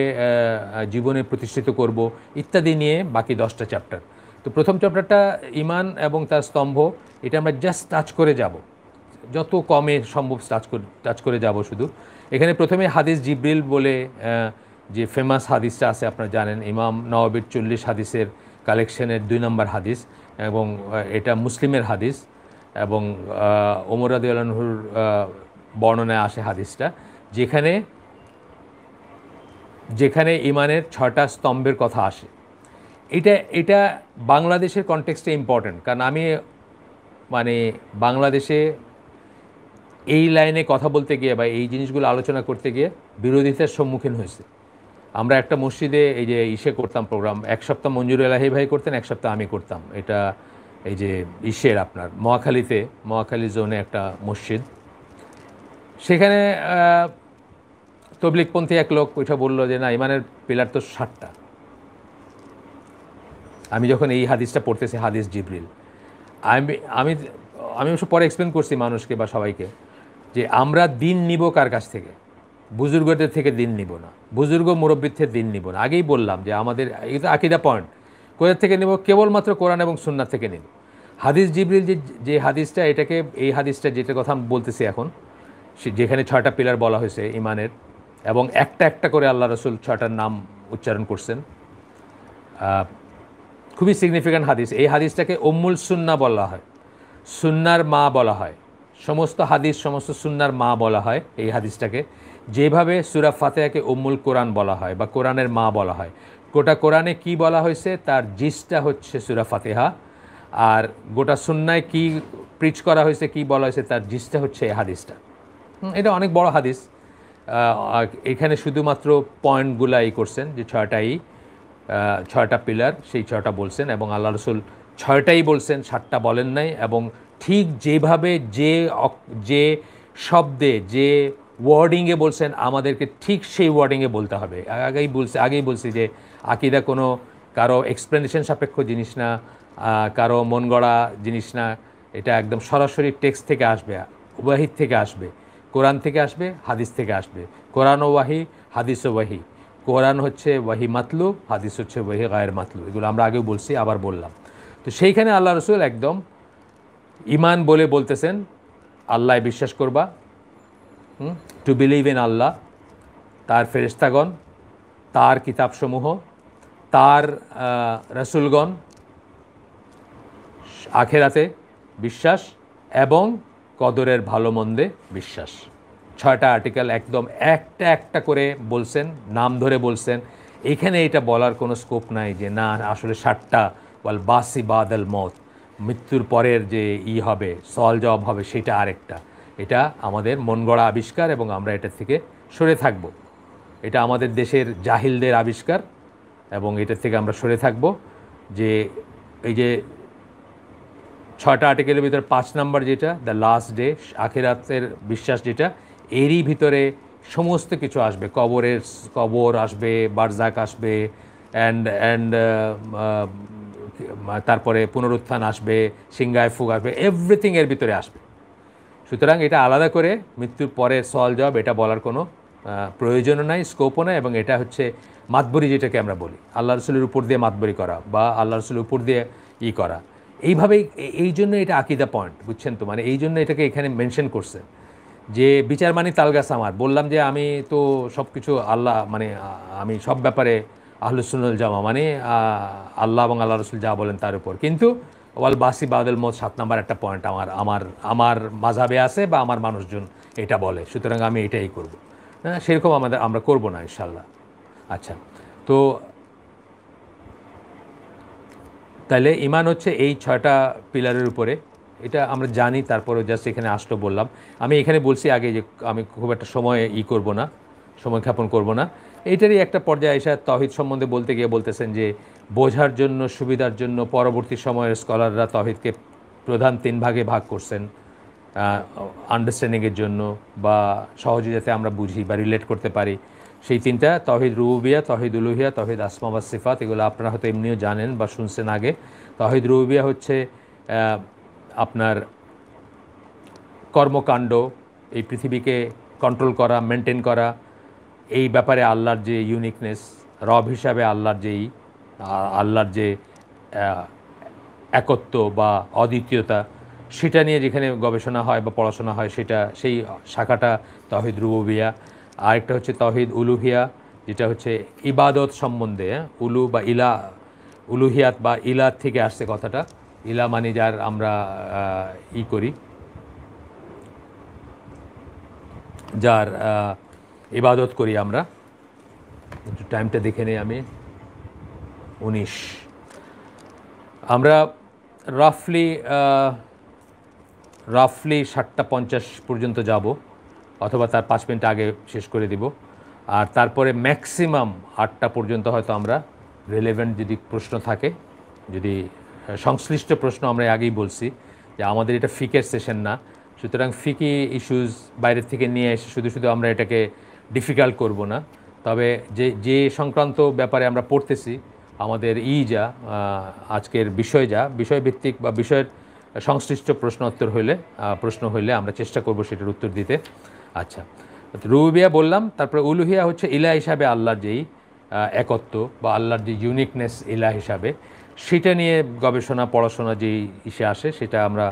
জীবনে প্রতিষ্ঠিত করব, ইত্যাদি নিয়ে বাকি 10টা চ্যাপ্টার। তো প্রথম চ্যাপ্টারটা ইমান এবং তার স্তম্ভ, এটা আমরা জাস্ট টাচ করে যাব, যত কমে সম্ভব টাচ করে যাব শুধু। এখানে প্রথমে হাদিস জিব্রিল বলে যে ফেমাস হাদিসটা আছে, আপনারা জানেন, ইমাম নওয়াবির 40 হাদিসের কালেকশনের 2 নম্বর হাদিস, এবং এটা মুসলিমের হাদিস, এবং ওমর রাদিয়াল্লাহু আনহুর বর্ণনায় আসে হাদিসটা, যেখানে ইমানের 6টা স্তম্ভের কথা আসে। এটা বাংলাদেশের কনটেক্সটে ইম্পর্ট্যান্ট, কারণ আমি মানে বাংলাদেশে এই লাইনে কথা বলতে গিয়ে বা এই জিনিসগুলো আলোচনা করতে গিয়ে বিরোধিতার সম্মুখীন হয়েছে। আমরা একটা মসজিদে এই যে করতাম প্রোগ্রাম, 1 সপ্তাহ মঞ্জুর এলাহি ভাই করতেন, 1 সপ্তাহ আমি করতাম। এটা এই যে আপনার মহাখালী জোনে একটা মসজিদ, সেখানে তবলিগপন্থী এক লোক ওইটা বললো যে না, ইমানের পিলার তো 60টা। আমি যখন এই হাদিসটা পড়তেছি, হাদিস জিব্রিল, আমি অবশ্য পরে এক্সপ্লেন করছি মানুষকে বা সবাইকে, যে আমরা দিন নিব কার কাছ থেকে? বুজুর্গদের থেকে দিন নিব না, বুজুর্গ মুরব্বীর থেকে দিন নিব না। আগেই বললাম যে আমাদের এই তো আকীদা পয়েন্ট, কোথা থেকে নেব? কেবলমাত্র কোরআন এবং সুন্নাহ থেকে নেব। হাদিস জিব্রিল যে হাদিসটা, এই হাদিসটা যেটা কথা আমি বলতেছি এখন, যেখানে 6টা পিলার বলা হয়েছে ইমানের, এবং একটা একটা করে আল্লাহ রসুল 6টার নাম উচ্চারণ করছেন, খুবই সিগনিফিক্যান্ট হাদিস। এই হাদিসটাকে উম্মুল সুন্নাহ বলা হয়, সুন্নার মা বলা হয়। সমস্ত হাদিস, সমস্ত সুন্নার মা বলা হয় এই হাদিসটাকে। যেভাবে সূরা ফাতিহাকে উম্মুল কোরআন বলা হয় বা কোরআনের মা বলা হয়, গোটা কোরআনে কি বলা হয়েছে তার জিসটা হচ্ছে সূরা ফাতিহা, আর গোটা সুন্নায় কি প্রিচ করা হয়েছে, কি বলা হয়েছে তার জিসটা হচ্ছে এই হাদিসটা। এটা অনেক বড় হাদিস। এখানে শুধুমাত্র পয়েন্টগুলাই করছেন, যে ছয়টা পিলার, সেই ছয়টা বলছেন, এবং আল্লাহ রসুল ছয়টাই বলছেন, 7টা বলেন নাই। এবং ঠিক যেভাবে যে শব্দে, যে ওয়ার্ডিংয়ে বলছেন, আমাদেরকে ঠিক সেই ওয়ার্ডিংয়ে বলতে হবে। আগেই বলছি যে আকিদা কোনো কারো এক্সপ্লেনেশন সাপেক্ষ জিনিস না, কারো মন গড়া জিনিস না। এটা একদম সরাসরি টেক্সট থেকে আসবে, ওয়াহিদ থেকে আসবে, কোরআন থেকে আসবে, হাদিস থেকে আসবে। কোরআন ও ওয়াহি, হাদিস ও ওয়াহি। কোরআন হচ্ছে ওয়াহি মাতলু, হাদিস হচ্ছে ওয়াহি গায়ের মাতলু। এগুলো আমরা আগেও বলছি, আবার বললাম। তো সেইখানে আল্লাহ রসুল একদম ইমান বলে বলতেছেন, আল্লাহ বিশ্বাস করবা, টু বিলিভ ইন আল্লাহ, তার ফেরেশতাগণ, তার কিতাবসমূহ, তার রসুলগণ, আখেরাতে বিশ্বাস, এবং কদরের ভালো মন্দে বিশ্বাস। 6টা আর্টিকেল একদম একটা একটা করে বলছেন, নাম ধরে বলছেন। এখানে এটা বলার কোনো স্কোপ নাই যে না আসলে 7টা ওয়াল বাসি বাদাল মত, মৃত্যুর পরের যে হবে, সওয়াল জবাব হবে, সেটা আরেকটা। এটা আমাদের মন গড়া আবিষ্কার, এবং আমরা এটা থেকে সরে থাকব। এটা আমাদের দেশের জাহিলদের আবিষ্কার, এবং এটার থেকে আমরা সরে থাকব। যে এই যে 6টা আর্টিকেলের ভিতরে 5 নাম্বার যেটা, দ্য লাস্ট ডে, আখিরাতের বিশ্বাস, যেটা এরই ভিতরে সমস্ত কিছু আসবে। কবর আসবে, বারজাক আসবে, অ্যান্ড তারপরে পুনরুত্থান আসবে, সিংহায় ফুক আসবে, এভরিথিং এর ভিতরে আসবে। সুতরাং এটা আলাদা করে মৃত্যুর পরে সওয়াল জবাব এটা বলার কোনো প্রয়োজনও নাই, স্কোপও নাই। এবং এটা হচ্ছে মাতবরি, যেটাকে আমরা বলি, আল্লাহ রসুলের উপর দিয়ে মাতবরি করা, বা আল্লাহ রসুলের উপর দিয়ে করা। এইভাবেই, এই জন্য এটা আকিদা পয়েন্ট, বুঝছেন তো? মানে এই জন্য এটাকে এখানে মেনশন করছে যে বিচার মানি তালগাছ আমার। বললাম যে আমি তো সব কিছু আল্লাহ, মানে আমি সব ব্যাপারে আহলুস সুন্নাল জামা, মানে আল্লাহ এবং আল্লাহ রসুল যা বলেন তার উপর। কিন্তু ওয়াল বাসি বাদল মত 7 নাম্বার একটা পয়েন্ট আমার মাযহাবে আছে, বা আমার মানুষজন এটা বলে, সুতরাং আমি এটাই করব। হ্যাঁ, সেরকম আমরা করব না ইনশাল্লাহ। আচ্ছা, তো তাহলে ইমান হচ্ছে এই 6টা পিলারের উপরে, এটা আমরা জানি। তারপরে জাস্ট এখানে আসলো বললাম। আমি এখানে বলছি আগে যে আমি খুব একটা সময় করব না, সময় ক্ষেপণ করব না। এইটারই একটা পর্যায়ে এসে তাওহীদ সম্বন্ধে বলতে গিয়ে বলতেছেন যে বোঝার জন্য, সুবিধার জন্য পরবর্তী সময়ের স্কলাররা তাওহীদকে প্রধান 3 ভাগে ভাগ করছেন, আন্ডারস্ট্যান্ডিংয়ের জন্য, বা সহজে যাতে আমরা বুঝি বা রিলেট করতে পারি। সেই 3টা, তাওহীদ রুবুবিয়া, তাওহীদ উলুহিয়া, তাওহীদ আসমা ওয়াস সিফাত। এগুলো আপনারা হয়তো এমনিও জানেন বা শুনছেন আগে। তাওহীদ রুবুবিয়া হচ্ছে আপনার কর্মকাণ্ড, এই পৃথিবীকে কন্ট্রোল করা, মেনটেন করা, এই ব্যাপারে আল্লাহর যে ইউনিকনেস, রব হিসাবে আল্লাহর যে একত্ব বা অদ্বিতীয়তা, সেটা নিয়ে যেখানে গবেষণা হয় বা পড়াশোনা হয়, সেই শাখাটা তাওহীদ রুবুবিয়া। আরেকটা হচ্ছে তাওহীদ উলুহিয়া, যেটা হচ্ছে ইবাদত সম্বন্ধে। উলু বা ইলা, উলুহিয়াত বা ইলাত থেকে আসছে কথাটা। ইলা মানে যার আমরা করি, যার ইবাদত করি আমরা। একটু টাইমটা দেখে নেই আমি, 19। আমরা রাফলি 7:50 পর্যন্ত যাব, অথবা তার 5 মিনিট আগে শেষ করে দিব। আর তারপরে ম্যাক্সিমাম 8টা পর্যন্ত হয়তো আমরা রিলেভেন্ট যদি প্রশ্ন থাকে, যদি সংশ্লিষ্ট প্রশ্ন, আমরা আগেই বলছি যে আমাদের এটা ফিকের সেশন না, সুতরাং ফিকি ইস্যুস বাইরের থেকে নিয়ে এসে শুধু আমরা এটাকে ডিফিকাল্ট করব না। তবে যে সংক্রান্ত ব্যাপারে আমরা পড়তেছি, আমাদের আজকের বিষয়ভিত্তিক বা বিষয়ের সংশ্লিষ্ট প্রশ্ন হইলে আমরা চেষ্টা করব সেটার উত্তর দিতে। আচ্ছা, রুবুবিয়া বললাম। তারপরে উলুহিয়া হচ্ছে ইলা হিসাবে আল্লাহর যেই একত্ব বা আল্লাহর যে ইউনিকনেস ইলা হিসাবে, সেটা নিয়ে গবেষণা, পড়াশোনা যেই আসে, সেটা আমরা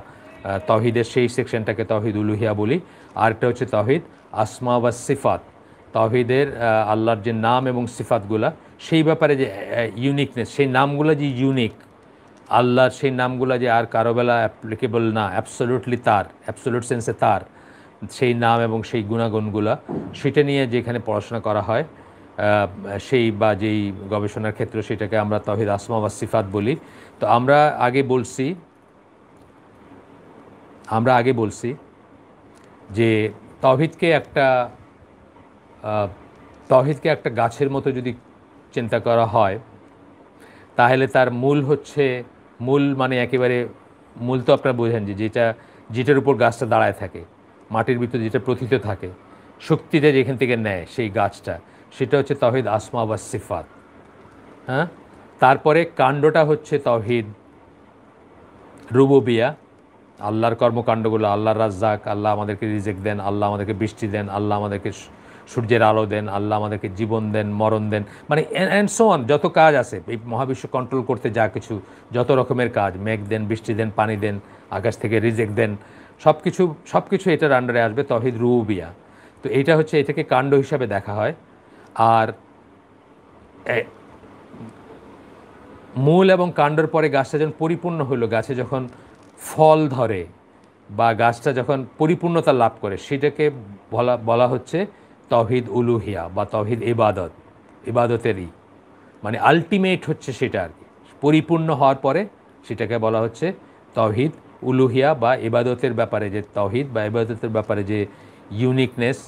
তাওহীদের সেই সেকশনটাকে তাওহীদ উলুহিয়া বলি। আরেকটা হচ্ছে তাওহীদ আসমা ওয়াস সিফাত, তাওহীদের আল্লাহর যে নাম এবং সিফাতগুলা, সেই ব্যাপারে যে ইউনিকনেস, সেই নামগুলো যে ইউনিক, আল্লাহর সেই নামগুলো যে আর কারো বেলা অ্যাপ্লিকেবল না, অ্যাবসলিউটলি তার, অ্যাবসলিউট সেন্সে তার সেই নাম এবং সেই গুণাগুণগুলা, সেটা নিয়ে যেখানে পড়াশোনা করা হয়, সেই বা যেই গবেষণার ক্ষেত্র সেটাকে আমরা তাওহীদ আসমা ওয়াস সিফাত বলি। তো আমরা আগে বলছি যে তাওহীদকে একটা গাছের মতো যদি চিন্তা করা হয়, তাহলে তার মূল মানে একেবারে মূল তো আপনারা বোঝেন যে যেটার উপর গাছটা দাঁড়ায় থাকে, মাটির ভিতরে যেটা প্রথিত থাকে, শক্তিতে যেখান থেকে নেয় সেই গাছটা, সেটা হচ্ছে তাওহীদ আসমা ওয়াস সিফাত। হ্যাঁ, তারপরে কাণ্ডটা হচ্ছে তাওহীদ রুবুবিয়া, আল্লাহর কর্মকাণ্ডগুলো, আল্লাহর রাজ্জাক, আল্লাহ আমাদেরকে রিজিক দেন, আল্লাহ আমাদেরকে বৃষ্টি দেন, আল্লাহ আমাদেরকে সূর্যের আলো দেন, আল্লাহ আমাদেরকে জীবন দেন, মরণ দেন, মানে অ্যান্ড সো অন, যত কাজ আছে এই মহাবিশ্ব কন্ট্রোল করতে, যা কিছু যত রকমের কাজ, মেঘ দেন, বৃষ্টি দেন, পানি দেন, আকাশ থেকে রিজিক দেন, সব কিছু এটার আন্ডারে আসবে তাওহীদ রুবুবিয়া। তো এইটা হচ্ছে, এটাকে কাণ্ড হিসাবে দেখা হয়। আর মূল এবং কাণ্ডর পরে গাছটা যখন পরিপূর্ণ হলো, গাছে যখন ফল ধরে বা গাছটা যখন পরিপূর্ণতা লাভ করে, সেটাকে বলা হচ্ছে তাওহীদ উলুহিয়া বা তাওহীদ ইবাদতেরই মানে আলটিমেট হচ্ছে সেটা আর কি। পরিপূর্ণ হওয়ার পরে সেটাকে বলা হচ্ছে তাওহীদ উলুহিয়া বা ইবাদতের ব্যাপারে যে তাওহীদ, বা ইবাদতের ব্যাপারে যে ইউনিকনেস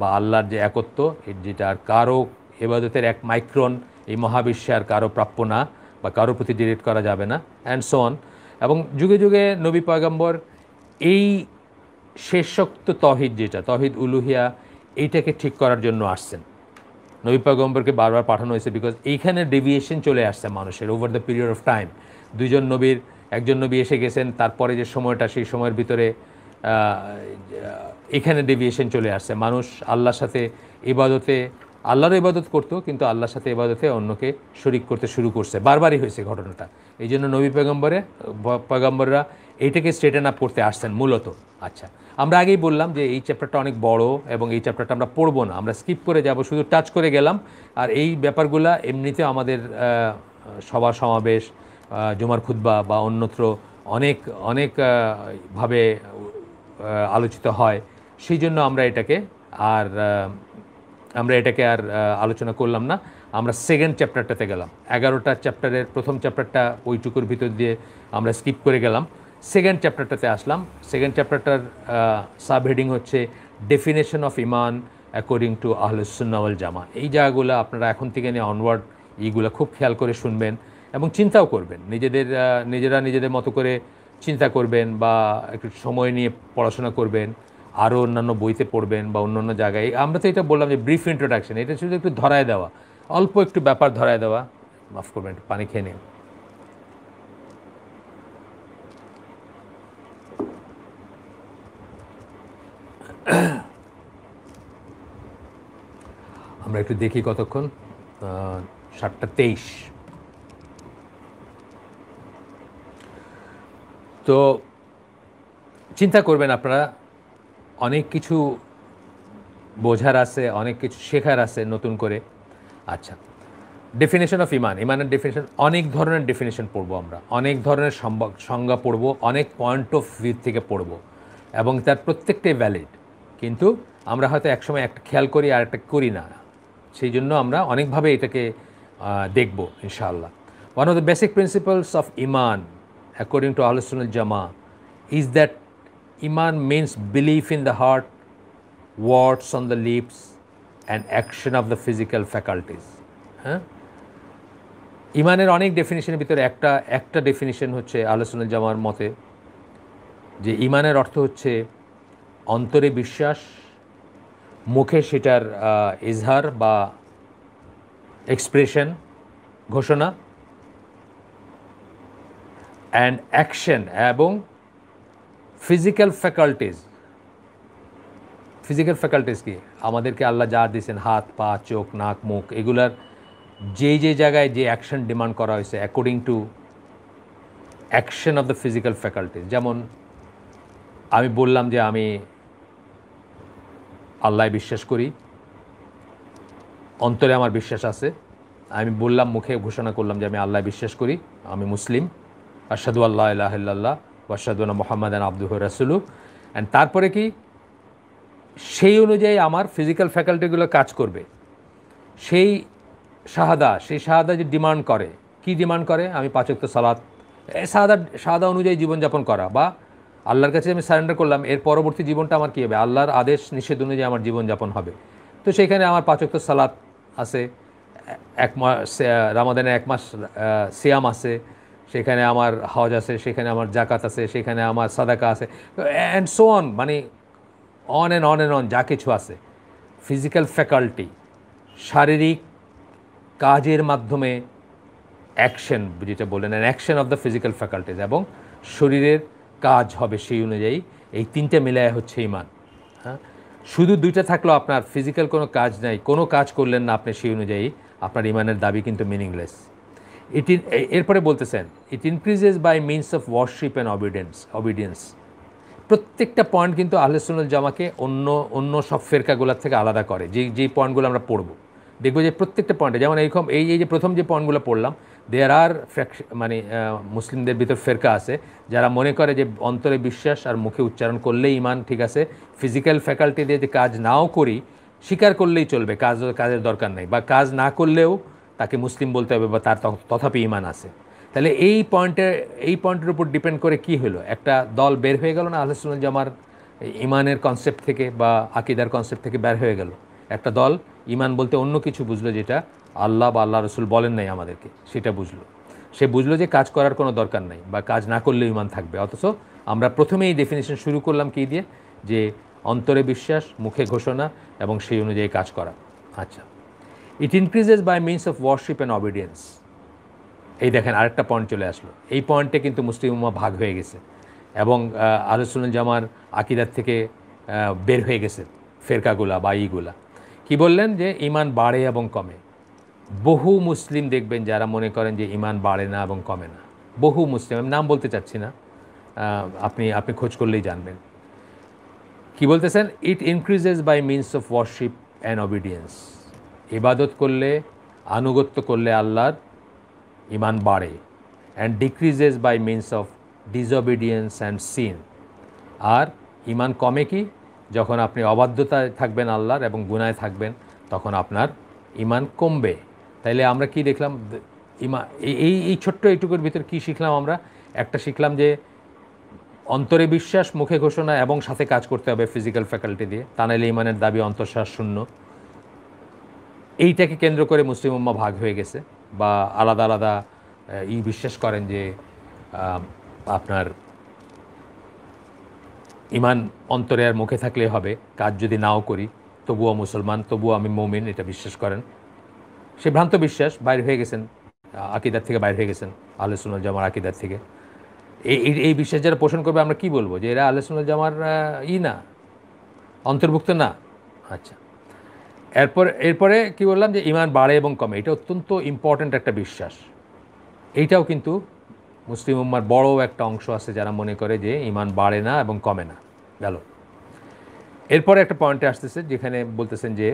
বা আল্লাহর যে একত্ব, যেটা আর কারো ইবাদতের এক মাইক্রন এই মহাবিশ্বে আর কারো প্রাপ্য না বা কারো প্রতি ডিরেক্ট করা যাবে না, অ্যান্ড সো অন। এবং যুগে যুগে নবী পয়গম্বর এই শেষোক্ত তাওহীদ, যেটা তাওহীদ উলুহিয়া, এইটাকে ঠিক করার জন্য আসছেন। নবী পয়গম্বরকে বারবার পাঠানো হয়েছে বিকজ এইখানে ডেভিয়েশন চলে আসছে মানুষের over the period of time. একজন নবী এসে গেছেন, তারপরে যে সময়টা, সেই সময়ের ভিতরে এখানে ডেভিয়েশন চলে আসছে। মানুষ আল্লাহর সাথে আল্লাহরও ইবাদত করতো, কিন্তু আল্লাহর সাথে ইবাদতে অন্যকে শরিক করতে শুরু করছে। বারবারই হয়েছে ঘটনাটা। এই জন্য নবী পয়গম্বররা এইটাকে স্ট্রেটেন আপ করতে আসছেন মূলত। আচ্ছা, আমরা আগেই বললাম যে এই চ্যাপ্টারটা অনেক বড় এবং এই চ্যাপ্টারটা আমরা পড়বো না, আমরা স্কিপ করে যাব, শুধু টাচ করে গেলাম। আর এই ব্যাপারগুলা এমনিতে আমাদের সভা সমাবেশ, জুমার খুতবা বা অন্যত্র অনেক ভাবে আলোচিত হয়। সেই জন্য আমরা এটাকে আর আলোচনা করলাম না। আমরা সেকেন্ড চ্যাপ্টারটাতে গেলাম। 11টা চ্যাপ্টারের প্রথম চ্যাপ্টারটা ওইটুকুর ভিতর দিয়ে আমরা স্কিপ করে গেলাম, সেকেন্ড চ্যাপ্টারটাতে আসলাম। সেকেন্ড চ্যাপ্টারটার সাব হেডিং হচ্ছে ডেফিনেশন অফ ইমান অ্যাকর্ডিং টু আহলুস সুন্নাহ ওয়াল জামা। এই জায়গাগুলো আপনারা এখন থেকে নিয়ে অনওয়ার্ড এইগুলো খুব খেয়াল করে শুনবেন এবং চিন্তাও করবেন, নিজেদের মতো করে চিন্তা করবেন বা একটু সময় নিয়ে পড়াশোনা করবেন, আরও অন্যান্য বইতে পড়বেন বা অন্যান্য জায়গায়। আমরা তো এটা বললাম যে ব্রিফ ইন্ট্রোডাকশন, এটা শুধু একটু ধরায় দেওয়া, অল্প একটু ব্যাপার ধরায় দেওয়া। মাফ করবেন, একটু পানি খেয়ে নিন। আমরা একটু দেখি কতক্ষণ, 7:23। তো চিন্তা করবেন আপনারা, অনেক কিছু বোঝার আছে, অনেক কিছু শেখার আছে নতুন করে। আচ্ছা, ডেফিনেশন অফ ইমানের ডেফিনেশন, অনেক ধরনের ডেফিনেশন পড়বো আমরা, অনেক ধরনের সংজ্ঞা পড়বো, অনেক পয়েন্ট অফ ভিউ থেকে পড়বো এবং তার প্রত্যেকটাই ভ্যালিড। কিন্তু আমরা হয়তো একসময় একটা খেয়াল করি আর একটা করি না, সেই জন্য আমরা অনেকভাবে এটাকে দেখব ইনশাআল্লাহ। One of the basic principles of ইমান অ্যাকর্ডিং টু আহলুস সুন্নাহ ওয়াল জামা ইজ দ্যাট ইমান means belief in the heart, words on the lips and action of the physical faculties. হ্যাঁ, ইমানের অনেক ডেফিনিশনের ভিতরে একটা ডেফিনিশন হচ্ছে আহলুস সুন্নাহ ওয়াল জামার মতে, যে ইমানের অর্থ হচ্ছে অন্তরে বিশ্বাস, মুখে সেটার ইজহার বা এক্সপ্রেশন, ঘোষণা, অ্যান্ড অ্যাকশন এবং ফিজিক্যাল ফ্যাকাল্টিজ কি আমাদেরকে আল্লাহ যা দিয়েছেন, হাত, পা, চোখ, নাক, মুখ, এগুলার যে জায়গায় যে অ্যাকশন ডিমান্ড করা হয়েছে according to action of the physical faculties. যেমন আমি বললাম যে আমি আল্লাহ বিশ্বাস করি, অন্তরে আমার বিশ্বাস আছে। আমি বললাম, মুখে ঘোষণা করলাম যে আমি আল্লাহ বিশ্বাস করি, আমি মুসলিম, আশহাদু আল্লা ইলাহা ইল্লাল্লাহ ওয়া আশহাদু আন্না মুহাম্মাদান আবদুহু ওয়া রাসূলুহু। অ্যান্ড তারপরে কি, সেই অনুযায়ী আমার ফিজিক্যাল ফ্যাকাল্টিগুলো কাজ করবে। সেই শাহাদা যে ডিমান্ড করে, কি ডিমান্ড করে? আমি 5 ওয়াক্ত সালাত, শাহাদা অনুযায়ী জীবনযাপন করা, বা আল্লাহর কাছে আমি সারেন্ডার করলাম, এর পরবর্তী জীবনটা আমার কী হবে? আল্লাহর আদেশ নিষেধ অনুযায়ী আমার জীবনযাপন হবে। তো সেখানে আমার 5 ওয়াক্ত সালাত আছে, এক মাস রামাদানের 1 মাস সিয়াম আছে, সেখানে আমার হজ আছে, সেখানে আমার জাকাত আছে, সেখানে আমার সাদাকা আছে, অ্যান্ড সো অন, মানে অন অ্যান্ড অন যা কিছু আছে। ফিজিক্যাল ফ্যাকাল্টি, শারীরিক কাজের মাধ্যমে অ্যাকশন, যেটা বললেন action of the physical faculties, এবং শরীরের কাজ হবে সেই অনুযায়ী। এই 3টে মিলায় হচ্ছে ইমান। হ্যাঁ, শুধু 2টা থাকলেও আপনার ফিজিক্যাল কোনো কাজ নাই, কোনো কাজ করলেন না আপনি সেই অনুযায়ী, আপনার ইমানের দাবি কিন্তু মিনিংলেস। এরপরে বলতেছেন it increases by means of worship and obedience. প্রত্যেকটা পয়েন্ট কিন্তু আহলে সুন্নাত জামাকে অন্য সব ফেরকাগুলোর থেকে আলাদা করে। যেই পয়েন্টগুলো আমরা পড়ব, দেখবো যে প্রত্যেকটা পয়েন্টে, যেমন এইরকম এই যে প্রথম যে পয়েন্টগুলো পড়লাম, দেয়ার আর মানে মুসলিমদের ভিতর ফেরকা আছে যারা মনে করে যে অন্তরে বিশ্বাস আর মুখে উচ্চারণ করলেই ইমান ঠিক আছে, ফিজিক্যাল ফ্যাকাল্টি দিয়ে যে কাজ নাও করি স্বীকার করলেই চলবে, কাজের দরকার নেই, বা কাজ না করলেও তাকে মুসলিম বলতে হবে, বা তার তথাপি ইমান আছে। তাহলে এই পয়েন্টের উপর ডিপেন্ড করে কি হলো, একটা দল বের হয়ে গেল না আহলে সুন্নাত জামার ইমানের কনসেপ্ট থেকে বা আকিদার কনসেপ্ট থেকে বের হয়ে গেল। একটা দল ইমান বলতে অন্য কিছু বুঝলো, যেটা আল্লাহ বা আল্লাহ রসুল বলেন নাই আমাদেরকে, সেটা বুঝলো। সে বুঝলো যে কাজ করার কোনো দরকার নাই, বা কাজ না করলেও ইমান থাকবে। অথচ আমরা প্রথমেই ডেফিনেশন শুরু করলাম কি দিয়ে, যে অন্তরে বিশ্বাস, মুখে ঘোষণা এবং সেই অনুযায়ী কাজ করা। আচ্ছা, it increases by means of worship and obedience. এই দেখেন আরেকটা পয়েন্ট চলে আসলো। এই পয়েন্টে কিন্তু মুসলিম উম্মাহ ভাগ হয়ে গেছে, এবং আহলে সুন্নাত জামার আকিদার থেকে বের হয়ে গেছে ফেরকাগুলা বা ইগুলা। কি বললেন? যে ইমান বাড়ে এবং কমে। বহু মুসলিম দেখবেন যারা মনে করেন যে ইমান বাড়ে না এবং কমে না। বহু মুসলিম, আমি নাম বলতে চাচ্ছি না, আপনি খোঁজ করলেই জানবেন। কি বলতেছেন? It increases by means of worship and obedience. ইবাদত করলে, আনুগত্য করলে আল্লাহর, ইমান বাড়ে। And decreases by means of disobedience and sin. আর ইমান কমে কি? যখন আপনি অবাধ্যতায় থাকবেন আল্লাহর এবং গুনায় থাকবেন, তখন আপনার ইমান কমবে। তাইলে আমরা কি দেখলাম? এই ছোট্ট এইটুকুর ভিতর কি শিখলাম আমরা? একটা শিখলাম যে অন্তরে বিশ্বাস, মুখে ঘোষণা এবং সাথে কাজ করতে হবে ফিজিক্যাল ফ্যাকাল্টি দিয়ে, তা নাহলে ইমানের দাবি অন্তঃশ্বাস শূন্য। এইটাকে কেন্দ্র করে মুসলিম উম্মাহ ভাগ হয়ে গেছে, বা আলাদা আলাদা বিশ্বাস করেন যে আপনার ইমান অন্তরে আর মুখে থাকলে হবে, কাজ যদি নাও করি তবুও মুসলমান, তবুও আমি মুমিন, এটা বিশ্বাস করেন। সে ভ্রান্ত বিশ্বাস, বাইরে হয়ে গেছেন আকিদার থেকে, বাইরে হয়ে গেছেন আহলে সুন্নাত জামার আকিদার থেকে। এই বিশ্বাস যারা পোষণ করবে, আমরা কি বলবো? যে এরা আহলে সুন্নাত জামার না, অন্তর্ভুক্ত না। আচ্ছা, এরপরে কি বললাম? যে ইমান বাড়ে এবং কমে, এটা অত্যন্ত ইম্পর্ট্যান্ট একটা বিশ্বাস। এইটাও কিন্তু মুসলিম উম্মার বড় একটা অংশ আছে যারা মনে করে যে ইমান বাড়ে না এবং কমে না। গেল। এরপরে একটা পয়েন্টে আসতেছে যেখানে বলতেছেন যে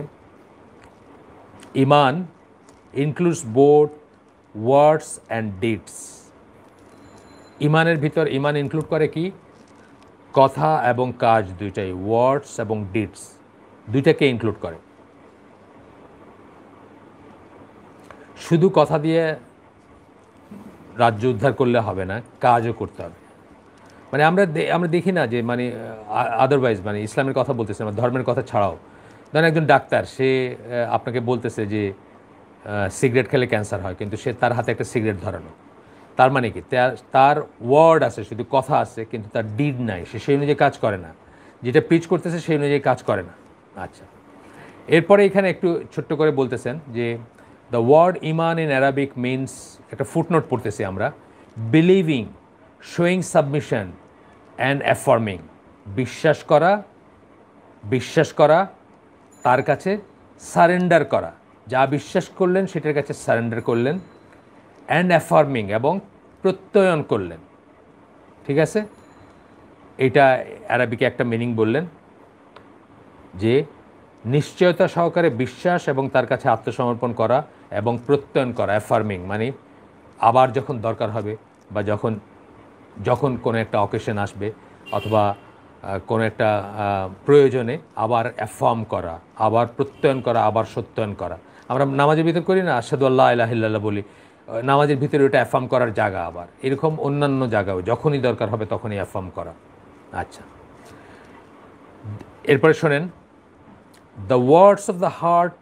ইমান includes both words and deeds. ইমানের ভিতর ইমান ইনক্লুড করে কি? কথা এবং কাজ দুইটাই, ওয়ার্ডস এবং ডিডস দুইটাকে ইনক্লুড করে। শুধু কথা দিয়ে রাজ্য উদ্ধার করলে হবে না, কাজও করতে হবে। মানে আমরা দেখি না যে মানে আদারওয়াইজ, মানে ইসলামের কথা বলতেছে না, ধর্মের কথা ছাড়াও। ধরেন একজন ডাক্তার, সে আপনাকে বলতেছে যে সিগারেট খেলে ক্যান্সার হয়, কিন্তু সে তার হাতে একটা সিগারেট ধরানো। তার মানে কি? তার ওয়ার্ড আছে, শুধু কথা আছে, কিন্তু তার ডিড নাই, সে সেই অনুযায়ী কাজ করে না। যেটা প্রিচ করতেছে সেই অনুযায়ী কাজ করে না। আচ্ছা, এরপরে এখানে একটু ছোট্ট করে বলতেছেন যে দ্য ওয়ার্ড ইমান ইন অ্যারাবিক মিনস, একটা ফুটনোট পড়তেছি আমরা, believing, showing submission and affirming. বিশ্বাস করা, তার কাছে সারেন্ডার করা, যা বিশ্বাস করলেন সেটার কাছে সারেন্ডার করলেন, অ্যান্ড অ্যাফার্মিং, এবং প্রত্যয়ন করলেন। ঠিক আছে? এটা অ্যারাবিকে একটা মিনিং বললেন, যে নিশ্চয়তা সহকারে বিশ্বাস এবং তার কাছে আত্মসমর্পণ করা এবং প্রত্যয়ন করা। অ্যাফার্মিং মানে আবার যখন দরকার হবে, বা যখন কোনো একটা অকেশন আসবে, অথবা কোনো একটা প্রয়োজনে আবার অ্যাফার্ম করা, আবার প্রত্যয়ন করা, আবার সত্যায়ন করা। আমরা নামাজের ভিতর করি না, আশহাদু আল্লা ইলাহা ইল্লাল্লাহ বলি, নামাজের ভিতরে ওটা অ্যাফার্ম করার জায়গা, আবার এরকম অন্যান্য জায়গাও যখনই দরকার হবে তখনই অ্যাফার্ম করা। আচ্ছা, এরপরে শোনেন, the words of the heart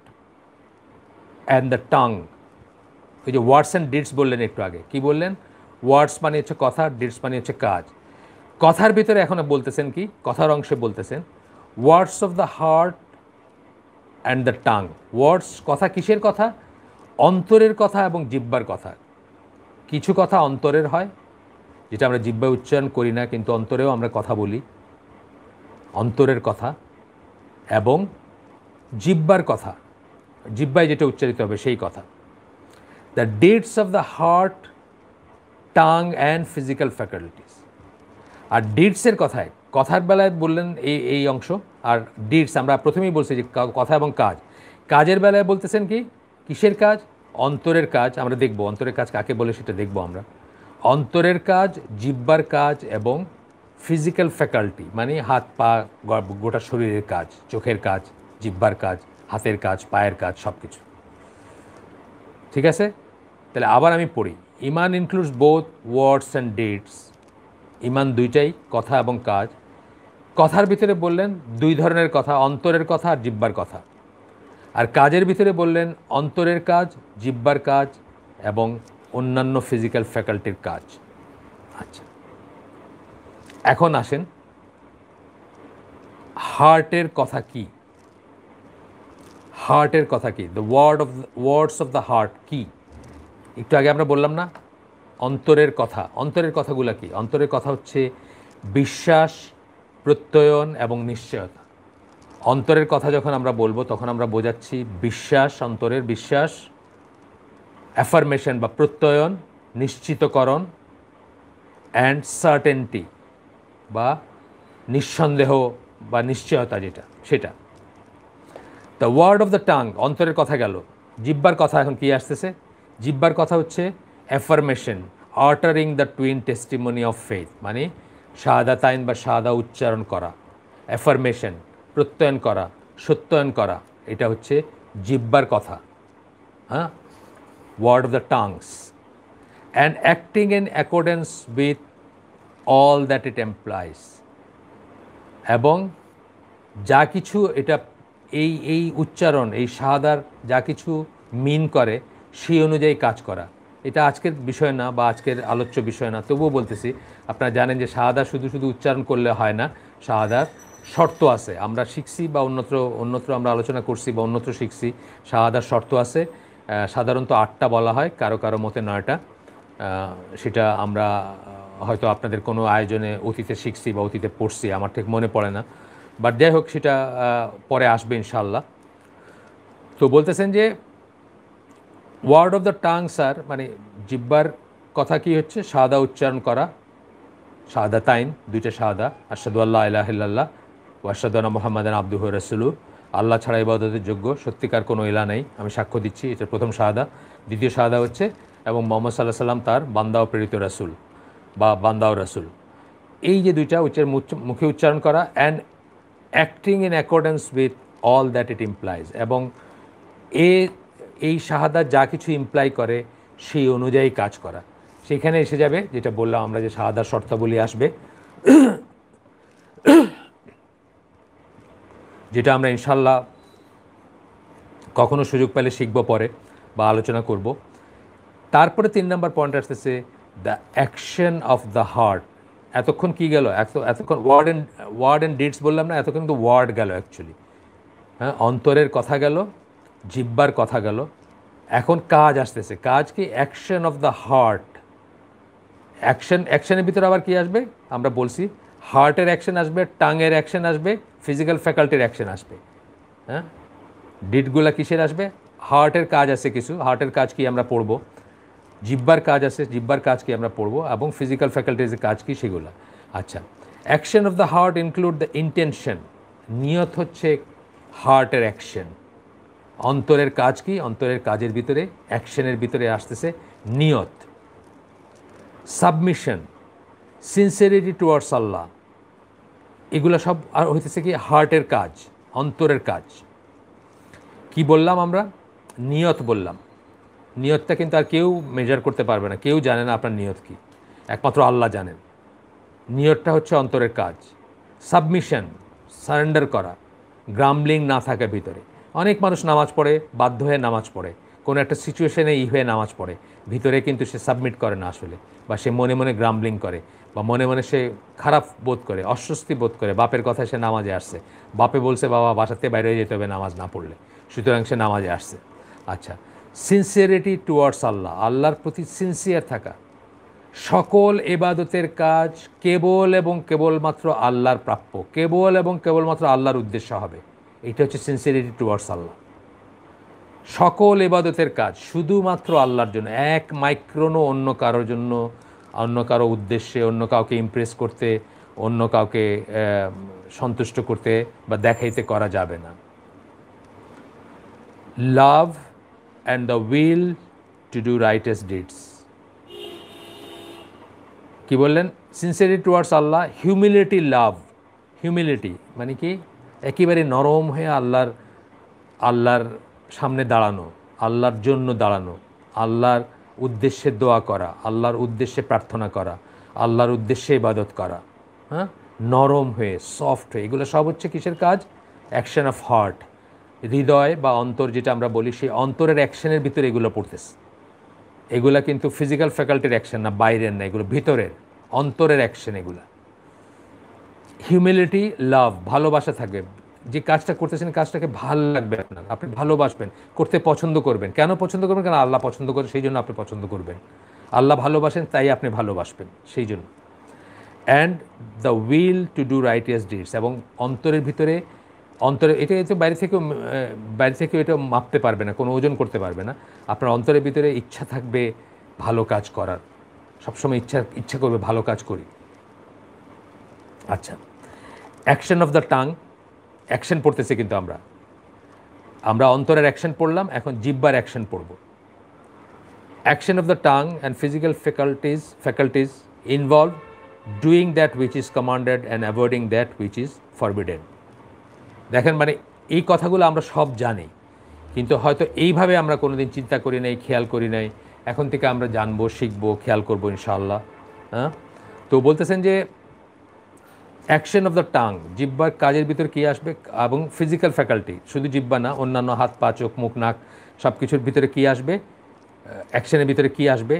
and the tongue. ওই যে ওয়ার্ডস অ্যান্ড ডিডস বললেন একটু আগে, কি বললেন? ওয়ার্ডস মানে হচ্ছে কথা, ডিডস মানে হচ্ছে কাজ। কথার ভিতরে এখন বলতেছেন কি, কথার অংশে বলতেছেন words of the heart and the tongue. Words কথা, কিসের কথা? অন্তরের কথা এবং জিহ্বার কথা। কিছু কথা অন্তরের হয়, যেটা আমরা জিহ্বায় উচ্চারণ করি না, কিন্তু অন্তরেও আমরা কথা বলি, অন্তরের কথা, এবং জিহ্বার কথা, জিহ্বায় যেটা উচ্চারিত হবে সেই কথা। The deeds of the heart, tongue and physical faculties. আর ডিডসের কথায়, কথার বেলায় বললেন এই অংশ, আর ডিডস আমরা প্রথমেই বলছি যে কথা এবং কাজ। কাজের বেলায় বলতেছেন কি, কিসের কাজ? অন্তরের কাজ। আমরা দেখব অন্তরের কাজ কাকে বলে, সেটা দেখব আমরা। অন্তরের কাজ, জিহ্বার কাজ এবং ফিজিক্যাল ফ্যাকাল্টি মানে হাত পা, গোটা শরীরের কাজ, চোখের কাজ, জিহ্বার কাজ, হাতের কাজ, পায়ের কাজ, সব কিছু। ঠিক আছে, তাহলে আবার আমি পড়ি। ইমান includes both words and deeds. ইমান দুইটাই, কথা এবং কাজ। কথার ভিতরে বললেন দুই ধরনের কথা, অন্তরের কথা আর জিহ্বার কথা। আর কাজের ভিতরে বললেন অন্তরের কাজ, জিহ্বার কাজ এবং অন্যান্য ফিজিক্যাল ফ্যাকাল্টির কাজ। আচ্ছা, এখন আসেন হার্টের কথা কি। হার্টের কথা কি? The words of the heart কি? একটু আগে আমরা বললাম না অন্তরের কথা। অন্তরের কথাগুলো কি? অন্তরের কথা হচ্ছে বিশ্বাস, প্রত্যয়ন এবং নিশ্চয়তা। অন্তরের কথা যখন আমরা বলবো তখন আমরা বোঝাচ্ছি বিশ্বাস, অন্তরের বিশ্বাস, অ্যাফার্মেশন বা প্রত্যয়ন, নিশ্চিতকরণ, অ্যান্ড সার্টেনটি বা নিঃসন্দেহ বা নিশ্চয়তা, যেটা সেটা। The word of the tongue, অন্তরের কথা গেল। জিহ্বার কথা এখন কি আসতেছে? জিহ্বার কথা হচ্ছে affirmation, uttering the twin testimony of faith, মানে শাহাদাতাইন বা শাহাদা উচ্চারণ করা, অ্যাফার্মেশন প্রত্যয়ন করা, সত্যায়ন করা, এটা হচ্ছে জিহ্বার কথা। হ্যাঁ, word of the tongues. And acting in accordance with all that it employs, এবং যা কিছু এটা এই উচ্চারণ, এই শাহাদার যা কিছু মিন করে সেই অনুযায়ী কাজ করা। এটা আজকের বিষয় না বা আজকের আলোচ্য বিষয় না, তবুও বলতেছি। আপনারা জানেন যে শাহাদা শুধু শুধু উচ্চারণ করলে হয় না, শাহাদার শর্ত আছে। আমরা শিখছি বা অন্যত্র আমরা আলোচনা করছি বা অন্যত্র শিখছি, শাহাদার শর্ত আছে। সাধারণত 8টা বলা হয়, কারো কারো মতে 9টা। সেটা আমরা হয়তো আপনাদের কোনো আয়োজনে অতীতে শিখছি বা অতীতে পড়ছি, আমার ঠিক মনে পড়ে না। বাট যাই হোক, সেটা পরে আসবে ইনশাল্লাহ। তো বলতেছেন যে ওয়ার্ড অফ দ্য টাংস আর মানে জিহ্বার কথা কি হচ্ছে? শাহাদা উচ্চারণ করা, শাহাদাতাইন, দুইটা শাহাদা, আশহাদু আল্লা ইলাহা ইল্লাল্লাহ ওয়া আশহাদু আন্না মুহাম্মাদান আবদুহু ওয়া রাসূলুহু। আল্লাহ ছাড়া ইবাদতের যোগ্য সত্যিকার কোনো ইলাহ নেই, আমি সাক্ষ্য দিচ্ছি। এটা প্রথম শাহাদা। দ্বিতীয় শাহাদা হচ্ছে এবং মুহাম্মদ সাল্লাল্লাহু আলাইহি সাল্লাম তার বান্দা ও প্রেরিত রাসূল বা বান্দা ও রাসূল। এই যে দুইটা মুখে উচ্চারণ করা, and acting in accordance with all that it implies, এবং এই শাহাদা যা কিছু ইমপ্লাই করে সেই অনুযায়ী কাজ করা। সেখানে এসে যাবে যেটা বললাম আমরা, যে শাহাদার শর্তাবলী আসবে, যেটা আমরা ইনশাল্লাহ কখনো সুযোগ পেলে শিখব পরে বা আলোচনা করব। তারপরে 3 নম্বর পয়েন্ট আসতেছে the action of the heart. এতক্ষণ কি গেল? এতক্ষণ ওয়ার্ড অ্যান্ড ডিডস বললাম না, এতক্ষণ কিন্তু ওয়ার্ড গেল অ্যাকচুয়ালি। হ্যাঁ, অন্তরের কথা গেল, জিহ্বার কথা গেল, এখন কাজ আসতেছে। কাজ কি? Action of the heart. অ্যাকশনের ভিতরে আবার কি আসবে? আমরা বলছি হার্টের অ্যাকশন আসবে, টাঙের অ্যাকশন আসবে, ফিজিক্যাল ফ্যাকাল্টির অ্যাকশন আসবে। হ্যাঁ, ডিডগুলা কিসের আসবে? হার্টের কাজ আছে কিছু, হার্টের কাজ কি আমরা পড়ব। জিহ্বার কাজ আছে, জিহ্বার কাজ কি আমরা পড়ব, এবং ফিজিক্যাল ফ্যাকাল্টিজের কাজ কি সেগুলো। আচ্ছা, action of the heart include the intention. নিয়ত হচ্ছে হার্টের অ্যাকশন। অন্তরের কাজ কি? অন্তরের কাজের ভিতরে, অ্যাকশনের ভিতরে আসতেছে নিয়ত, সাবমিশন, সিনসিয়ারিটি টুয়ার্ডস আল্লাহ। এগুলো সব আর হইতেছে কি? হার্টের কাজ, অন্তরের কাজ। কি বললাম আমরা? নিয়ত বললাম, নিয়তটা কিন্তু আর কেউ মেজার করতে পারবে না, কেউ জানে না আপনার নিয়ত কী, একমাত্র আল্লাহ জানেন। নিয়তটা হচ্ছে অন্তরের কাজ, সাবমিশন, সারেন্ডার করা, গ্রাম্বলিং না থাকে ভিতরে। অনেক মানুষ নামাজ পড়ে, বাধ্য হয়ে নামাজ পড়ে, কোনো একটা সিচুয়েশনে হয়ে নামাজ পড়ে, ভিতরে কিন্তু সে সাবমিট করে না আসলে, বা সে মনে মনে গ্রাম্বলিং করে, বা মনে মনে সে খারাপ বোধ করে, অস্বস্তি বোধ করে, বাপের কথায় সে নামাজে আসছে, বাপে বলছে বাবা বাসাতে বাইরে হয়ে যেতে হবে নামাজ না পড়লে, সুতরাং সে নামাজে আসছে। আচ্ছা, সিনসিয়ারিটি টুয়ার্ডস আল্লাহ, আল্লাহর প্রতি সিনসিয়ার থাকা, সকল এবাদতের কাজ কেবল এবং কেবলমাত্র আল্লাহর প্রাপ্য, কেবল এবং কেবলমাত্র আল্লাহর উদ্দেশ্য হবে, এটা হচ্ছে সিনসিয়ারিটি টুয়ার্ডস আল্লাহ। সকল এবাদতের কাজ শুধুমাত্র আল্লাহর জন্য, এক মাইক্রোনও অন্য কারোর জন্য, অন্য কারো উদ্দেশ্যে, অন্য কাউকে ইমপ্রেস করতে, অন্য কাউকে সন্তুষ্ট করতে বা দেখাইতে করা যাবে না। Love and the will to do righteous deeds, কি বললেন? Sincerity towards Allah, humility love, humility মানে কি? একেবারে নরম হয়ে আল্লাহর সামনে দাঁড়ানো, আল্লাহর জন্য দাঁড়ানো, আল্লাহর উদ্দেশ্যে দোয়া করা, আল্লাহর উদ্দেশ্যে প্রার্থনা করা, আল্লাহর উদ্দেশ্যে ইবাদত করা, হ্যাঁ, নরম হয়ে, সফট হয়ে, এগুলো সব হচ্ছে কিসের কাজ? অ্যাকশন অফ হার্ট, হৃদয় বা অন্তর যেটা আমরা বলি, সেই অন্তরের অ্যাকশনের ভিতরে এগুলো পড়তেছে। এগুলা কিন্তু ফিজিক্যাল ফ্যাকাল্টির অ্যাকশন না, বাইরের না, এগুলো ভিতরের অন্তরের অ্যাকশন এগুলা। হিউমিলিটি লাভ, ভালোবাসা থাকবে, যে কাজটা করতেছেন কাজটাকে ভালো লাগবে আপনার, আপনি ভালোবাসবেন, করতে পছন্দ করবেন। কেন পছন্দ করবেন? কারণ আল্লাহ পছন্দ করেন, সেই জন্য আপনি পছন্দ করবেন। আল্লাহ ভালোবাসেন, তাই আপনি ভালোবাসবেন সেই জন্য। And the will to do righteous deeds, এবং অন্তরের ভিতরে, এটা তো বাইরে থেকেও এটা মাপতে পারবে না, কোনো ওজন করতে পারবে না। আপনার অন্তরের ভিতরে ইচ্ছা থাকবে ভালো কাজ করার, সবসময় ইচ্ছা করবে ভালো কাজ করি। আচ্ছা, action of the tongue, action পড়তেছে কিন্তু আমরা অন্তরের অ্যাকশন পড়লাম, এখন জিহ্বার অ্যাকশন পড়ব। Action of the tongue and physical faculties involve doing that which is commanded and avoiding that which is forbidden. দেখেন, মানে এই কথাগুলো আমরা সব জানি, কিন্তু হয়তো এইভাবে আমরা কোনোদিন চিন্তা করি নাই, খেয়াল করি নাই। এখন থেকে আমরা জানবো, শিখবো, খেয়াল করবো ইনশাআল্লাহ। হ্যাঁ, তো বলতেছেন যে অ্যাকশন অফ দ্য টাং, জিহ্বার কাজের ভিতর কী আসবে, এবং ফিজিক্যাল ফ্যাকাল্টি, শুধু জিহ্বা না, অন্যান্য হাত পা চোখ মুখ নাক সব কিছুর ভিতরে কী আসবে, অ্যাকশনের ভিতরে কী আসবে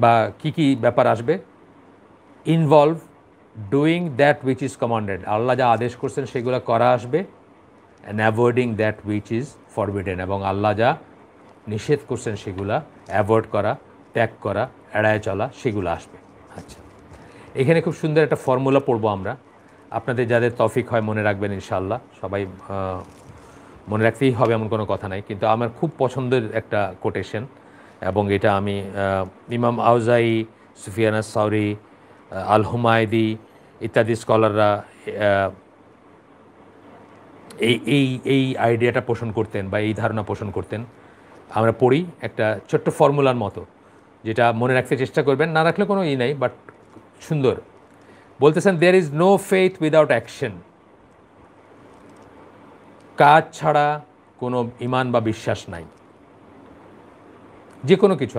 বা কি কি ব্যাপার আসবে? Involve doing that which is commanded, আল্লাহ যা আদেশ করছেন সেগুলো করা আসবে। And avoiding that which is forbidden, এবং আল্লাহ যা নিষেধ করছেন সেগুলা অ্যাভয়েড করা, ত্যাগ করা, এড়ায় চলা, সেগুলো আসবে। আচ্ছা, এখানে খুব সুন্দর একটা ফর্মুলা পড়বো আমরা, আপনাদের যাদের তৌফিক হয় মনে রাখবেন ইনশাআল্লাহ। সবাই মনে রাখতেই হবে এমন কোনো কথা নাই, কিন্তু আমার খুব পছন্দের একটা কোটেশন, এবং এটা আমি ইমাম আউজাই, সুফিয়ান আস-সাউরি, আল হুমায়দি ইত্যাদি স্কলাররা এই আইডিয়াটা পোষণ করতেন বা এই ধারণা পোষণ করতেন। আমরা পড়ি একটা ছোট্ট ফর্মুলার মতো, যেটা মনে রাখতে চেষ্টা করবেন, না রাখলে কোনো নাই, বাট সুন্দর। বলতেছেন, there is no faith without action, কাজ ছাড়া কোনো ইমান বা বিশ্বাস নাই। যে কোনো কিছু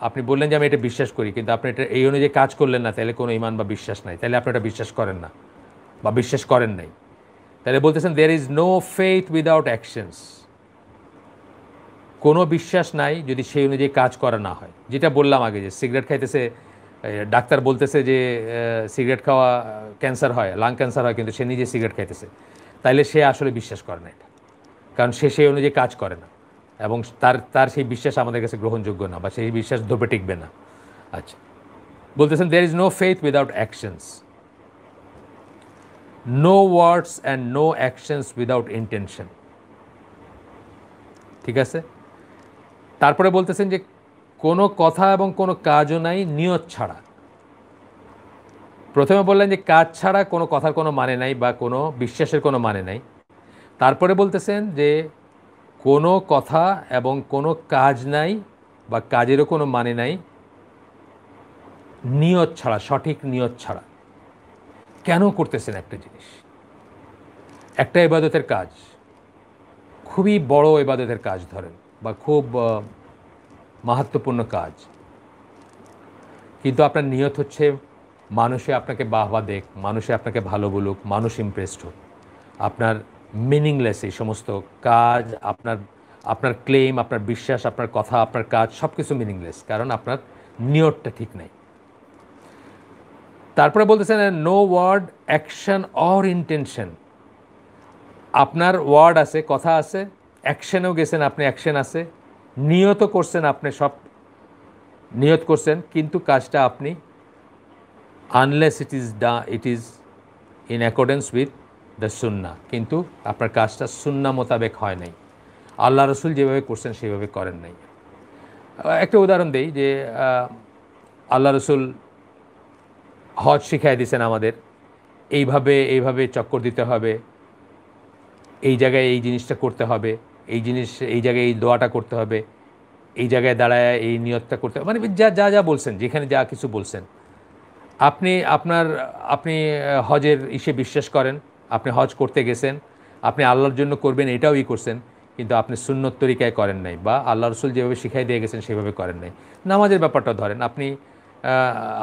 আপনি বললেন যে আমি এটা বিশ্বাস করি, কিন্তু আপনি এটা এই অনুযায়ী কাজ করলেন না, তাহলে কোনো ইমান বা বিশ্বাস নাই, তাহলে আপনি এটা বিশ্বাস করেন না বা বিশ্বাস করেন নাই। তাহলে বলতেছেন there is no faith without actions, কোনো বিশ্বাস নাই যদি সেই অনুযায়ী কাজ করা না হয়। যেটা বললাম আগে, যে সিগারেট খাইতেছে, ডাক্তার বলতেছে যে সিগারেট খাওয়া ক্যান্সার হয়, লাং ক্যান্সার হয়, কিন্তু সে নিজে সিগারেট খাইতেছে, তাইলে সে আসলে বিশ্বাস করে না এটা, কারণ সে সেই অনুযায়ী কাজ করে না, এবং তার সেই বিশ্বাস আমাদের কাছে গ্রহণযোগ্য না, বা সেই বিশ্বাস ধোপে টিকবে না। আচ্ছা, বলতেছেন there is no faith without actions, no words and no actions without intention. ঠিক আছে, তারপরে বলতেছেন যে কোনো কথা এবং কোনো কাজও নাই নিয়ত ছাড়া। প্রথমে বললেন যে কাজ ছাড়া কোনো কথার কোনো মানে নাই বা কোনো বিশ্বাসের কোনো মানে নাই। তারপরে বলতেছেন যে কোনো কথা এবং কোনো কাজ নাই বা কাজেরও কোনো মানে নাই নিয়ত ছাড়া, সঠিক নিয়ত ছাড়া। কেন করতেছেন একটা জিনিস, একটা ইবাদতের কাজ, খুবই বড় ইবাদতের কাজ ধরেন বা খুব মাহাত্ম্যপূর্ণ কাজ, কিন্তু আপনার নিয়ত হচ্ছে মানুষে আপনাকে বাহবা দেখ, মানুষে আপনাকে ভালো বলুক, মানুষ ইমপ্রেসড হোক, আপনার মিনিংলেস এই সমস্ত কাজ, আপনার আপনার ক্লেম, আপনার বিশ্বাস, আপনার কথা, আপনার কাজ সব কিছু মিনিংলেস, কারণ আপনার নিয়তটা ঠিক নাই। তারপরে বলতেছেন no word action or intention. আপনার ওয়ার্ড আছে, কথা আছে, অ্যাকশনেও গেছেন আপনি, অ্যাকশন আছে, নিয়ত করছেন আপনি, সব নিয়ত করছেন, কিন্তু কাজটা আপনি unless it is in accordance with the সুন্না, কিন্তু আপনার কাজটা সুন্না মোতাবেক হয় নাই, আল্লাহ রসুল যেভাবে করছেন সেভাবে করেন নাই। একটা উদাহরণ দেই যে আল্লাহ রসুল হজ শিখাই দিয়েছেন আমাদের, এইভাবে এইভাবে চক্কর দিতে হবে, এই জায়গায় এই জিনিসটা করতে হবে, এই জায়গায় এই দোয়াটা করতে হবে, এই জায়গায় দাঁড়ায় এই নিয়তটা করতে হবে, মানে যা যা যা বলছেন, যেখানে যা কিছু বলছেন, আপনি হজের বিশ্বাস করেন, আপনি হজ করতে গেছেন, আপনি আল্লাহর জন্য করবেন এটাও করছেন, কিন্তু আপনি সুন্নত তরিকায় করেন নাই, বা আল্লাহ রসুল যেভাবে শিখাই দিয়ে গেছেন সেভাবে করেন নাই। নামাজের ব্যাপারটা ধরেন, আপনি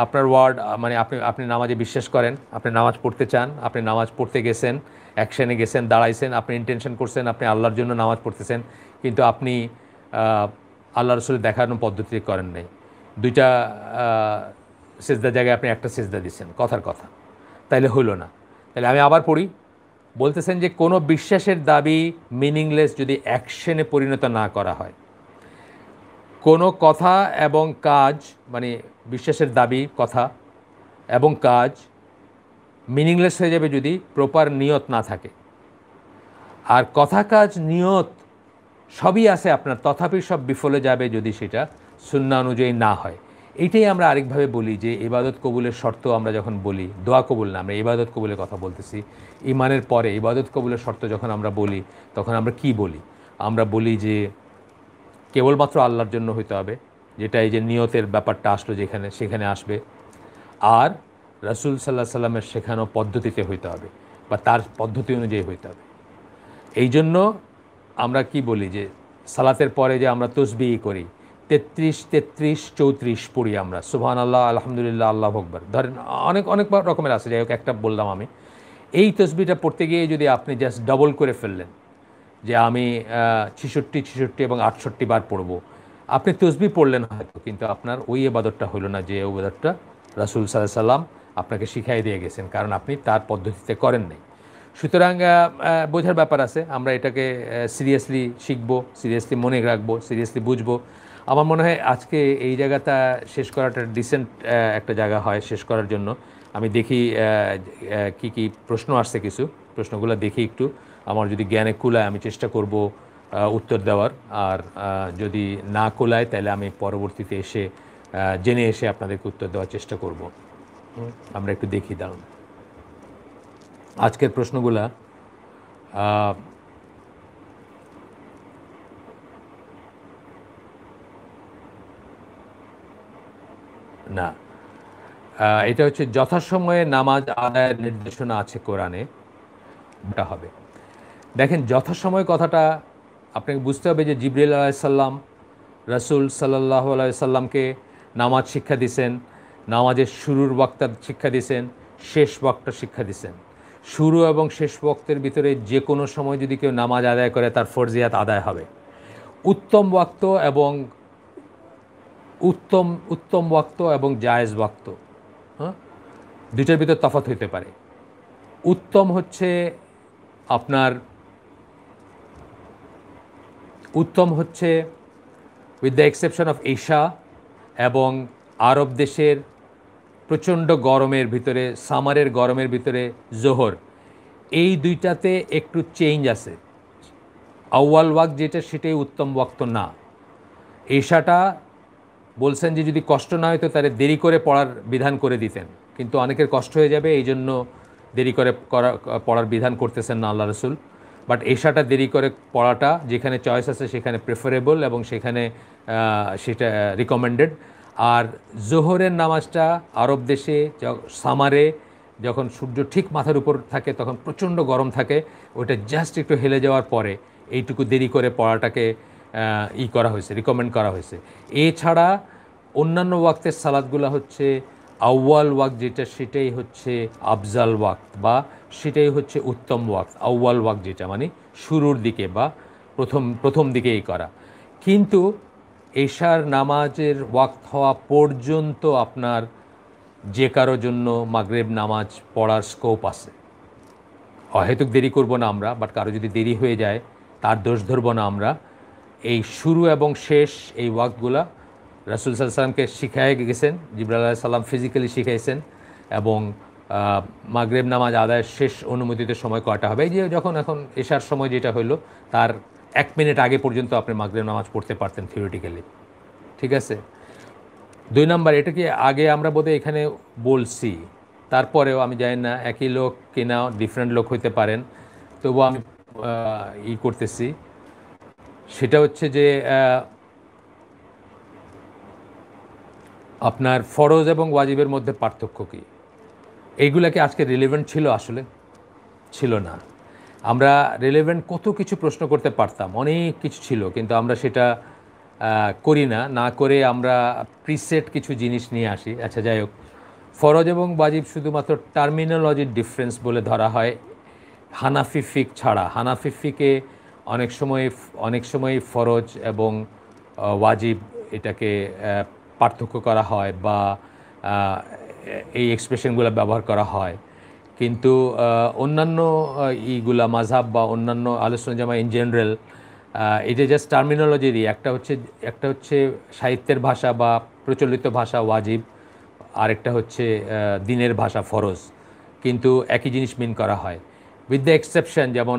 আপনার ওয়ার্ড, মানে আপনি নামাজে বিশ্বাস করেন, আপনি নামাজ পড়তে চান, আপনি নামাজ পড়তে গেছেন, অ্যাকশানে গেছেন, দাঁড়াইছেন, আপনি ইন্টেনশন করছেন আপনি আল্লাহর জন্য নামাজ পড়তেছেন, কিন্তু আপনি আল্লাহ রসুলের দেখানো পদ্ধতি করেন নাই। দুইটা সেজদার জায়গায় আপনি একটা সেজদা দিচ্ছেন, কথার কথা, তাইলে হইল না। তাহলে আমি আবার পড়ি, বলতেছেন যে কোনো বিশ্বাসের দাবি মিনিংলেস যদি অ্যাকশনে পরিণত না করা হয়। কোনো কথা এবং কাজ, মানে বিশ্বাসের দাবি, কথা এবং কাজ মিনিংলেস হয়ে যাবে যদি প্রপার নিয়ত না থাকে। আর কথা, কাজ, নিয়ত সবই আছে আপনার, তথাপি সব বিফলে যাবে যদি সেটা সুন্নাহ অনুযায়ী না হয়। এইটাই আমরা আরেকভাবে বলি যে ইবাদত কবুলের শর্ত আমরা যখন বলি, দোয়া কবুল না, আমরা ইবাদত কবুলের কথা বলতেছি, ইমানের পরে ইবাদত কবুলের শর্ত যখন আমরা বলি, তখন আমরা কি বলি? আমরা বলি যে কেবলমাত্র আল্লাহর জন্য হইতে হবে, যেটা এই যে নিয়তের ব্যাপারটা আসলো সেখানে আসবে, আর রাসূল সাল্লাল্লাহু আলাইহি সাল্লামের শেখানো পদ্ধতিতে হইতে হবে, বা তার পদ্ধতি অনুযায়ী হইতে হবে। এই জন্য আমরা কি বলি যে সালাতের পরে যে আমরা তসবিহ করি, 33, 33, 34 পড়ি আমরা, সুবহানাল্লাহ, আলহামদুলিল্লাহ, আল্লাহু আকবার, ধরেন অনেক অনেক রকমের আছে, যাই হোক একটা বললাম আমি। এই তসবিহটা পড়তে গিয়ে যদি আপনি জাস্ট ডবল করে ফেললেন যে আমি 66, 66 এবং 68 বার পড়ব, আপনি তসবিহ পড়লেন হয়তো, কিন্তু আপনার ওই ইবাদতটা হলো না যে ইবাদতটা রাসূল সাল্লাল্লাহু আলাইহি সাল্লাম আপনাকে শিখাই দিয়ে গেছেন, কারণ আপনি তার পদ্ধতিতে করেন নাই। সুতরাং বোঝার ব্যাপার আছে, আমরা এটাকে সিরিয়াসলি শিখব, সিরিয়াসলি মনে রাখবো, সিরিয়াসলি বুঝবো। আমার মনে হয় আজকে এই জায়গাটা শেষ করাটা ডিসেন্ট একটা জায়গা হয় শেষ করার জন্য। আমি দেখি কি কি প্রশ্ন আসছে, কিছু প্রশ্নগুলো দেখি একটু, আমার যদি জ্ঞানে কুলায় আমি চেষ্টা করব উত্তর দেওয়ার, আর যদি না কুলায় তাহলে আমি পরবর্তীতে জেনে এসে আপনাদেরকে উত্তর দেওয়ার চেষ্টা করব। আমরা একটু দেখি, দাঁড়ান আজকের প্রশ্নগুলা। না, এটা হচ্ছে যথাসময়ে নামাজ আদায়ের নির্দেশনা আছে কোরআনে, এটা হবে। দেখেন, যথাসময় কথাটা আপনাকে বুঝতে হবে যে জিবরিল আলাইহিস সালাম রাসূল সাল্লাল্লাহু আলাইহি সাল্লামকে নামাজ শিক্ষা দিয়েছেন, নামাজের শুরুর ওয়াক্ত শিক্ষা দিয়েছেন, শেষ ওয়াক্ত শিক্ষা দিয়েছেন। শুরু এবং শেষ ওয়াক্তের ভিতরে যে কোনো সময় যদি কেউ নামাজ আদায় করে তার ফরজিয়াত আদায় হবে। উত্তম ওয়াক্ত এবং জায়েজ ওয়াক্ত, হ্যাঁ, দুইটার ভিতর তফাৎ হইতে পারে। উত্তম হচ্ছে উইথ দ্য এক্সেপশন অফ ঈশা এবং আরব দেশের প্রচণ্ড গরমের ভিতরে, সামারের গরমের ভিতরে জোহর, এই দুইটাতে একটু চেঞ্জ আছে। আউয়াল ওয়াক্ত যেটা, সেটাই উত্তম ওয়াক্ত না। ঈশাটা বলছেন যে যদি কষ্ট না হয়তো তাহলে দেরি করে পড়ার বিধান করে দিতেন, কিন্তু অনেকের কষ্ট হয়ে যাবে, এই জন্য দেরি করে পড়ার বিধান করতেছেন না আল্লাহ রসুল। বাট ঈশাটা দেরি করে পড়াটা যেখানে চয়েস আছে সেখানে প্রেফারেবল, এবং সেখানে সেটা রিকমেন্ডেড। আর জোহরের নামাজটা আরব দেশে সামারে যখন সূর্য ঠিক মাথার উপর থাকে, তখন প্রচণ্ড গরম থাকে, ওইটা জাস্ট একটু হেলে যাওয়ার পরে এইটুকু দেরি করে পড়াটাকে করা হয়েছে, রিকমেন্ড করা হয়েছে। এছাড়া অন্যান্য ওয়াক্তের সালাতগুলো হচ্ছে আউয়াল ওয়াক্ত যেটা সেটাই হচ্ছে আফজাল ওয়াক্ত বা সেটাই হচ্ছে উত্তম ওয়াক্ত। আউয়াল ওয়াক্ত যেটা মানে শুরুর দিকে বা প্রথম দিকেই করা। কিন্তু এশার নামাজের ওয়াক্ত হওয়া পর্যন্ত আপনার যে কারোর জন্য মাগরিব নামাজ পড়ার স্কোপ আছে। অহেতুক দেরি করব না আমরা, বাট কারো যদি দেরি হয়ে যায় তার দোষ ধরব না আমরা। এই শুরু এবং শেষ এই ওয়াক্তগুলা রাসূল সাল্লাল্লাহু আলাইহি ওয়াসাল্লামকে শিখায় গেছেন, জিবরাইল আলাইহিস সালাম ফিজিক্যালি শিখাইছেন। এবং মাগরিব নামাজ আদায়ের শেষ অনুমোদিত সময় কয়টা হবে, এই যে যখন এখন এশার সময় যেটা হলো তার 1 মিনিট আগে পর্যন্ত আপনি মাগরিব নামাজ পড়তে পারতেন থিওরিটিক্যালি। ঠিক আছে। 2 নাম্বার, এটা কি আগে আমরা বোধহয় এখানে বলছি, তারপরেও আমি জানি না একই লোক কিনা ডিফারেন্ট লোক হইতে পারেন, তবুও আমি করতেছি। সেটা হচ্ছে যে আপনার ফরজ এবং ওয়াজিবের মধ্যে পার্থক্য কী, এইগুলা কি আজকে রিলেভেন্ট ছিল? আসলে ছিল না। আমরা রিলেভেন্ট কত কিছু প্রশ্ন করতে পারতাম, অনেক কিছু ছিল, কিন্তু আমরা সেটা করি না। না করে আমরা প্রিসেট কিছু জিনিস নিয়ে আসি। আচ্ছা, যাই হোক, ফরজ এবং ওয়াজিব শুধুমাত্র টার্মিনোলজির ডিফারেন্স বলে ধরা হয় হানাফি ফিক ছাড়া। হানাফি ফিকে অনেক সময় ফরজ এবং ওয়াজিব এটাকে পার্থক্য করা হয় বা এই এক্সপ্রেশনগুলো ব্যবহার করা হয়। কিন্তু অন্যান্য ইগুলা মাযহাব বা অন্যান্য আলোচনা জামা ইন জেনারেল এটা জাস্ট টার্মিনোলজিরই একটা হচ্ছে সাহিত্যের ভাষা বা প্রচলিত ভাষা ওয়াজিব, আরেকটা হচ্ছে দিনের ভাষা ফরজ, কিন্তু একই জিনিস মিন করা হয় উইথ দ্য এক্সেপশন। যেমন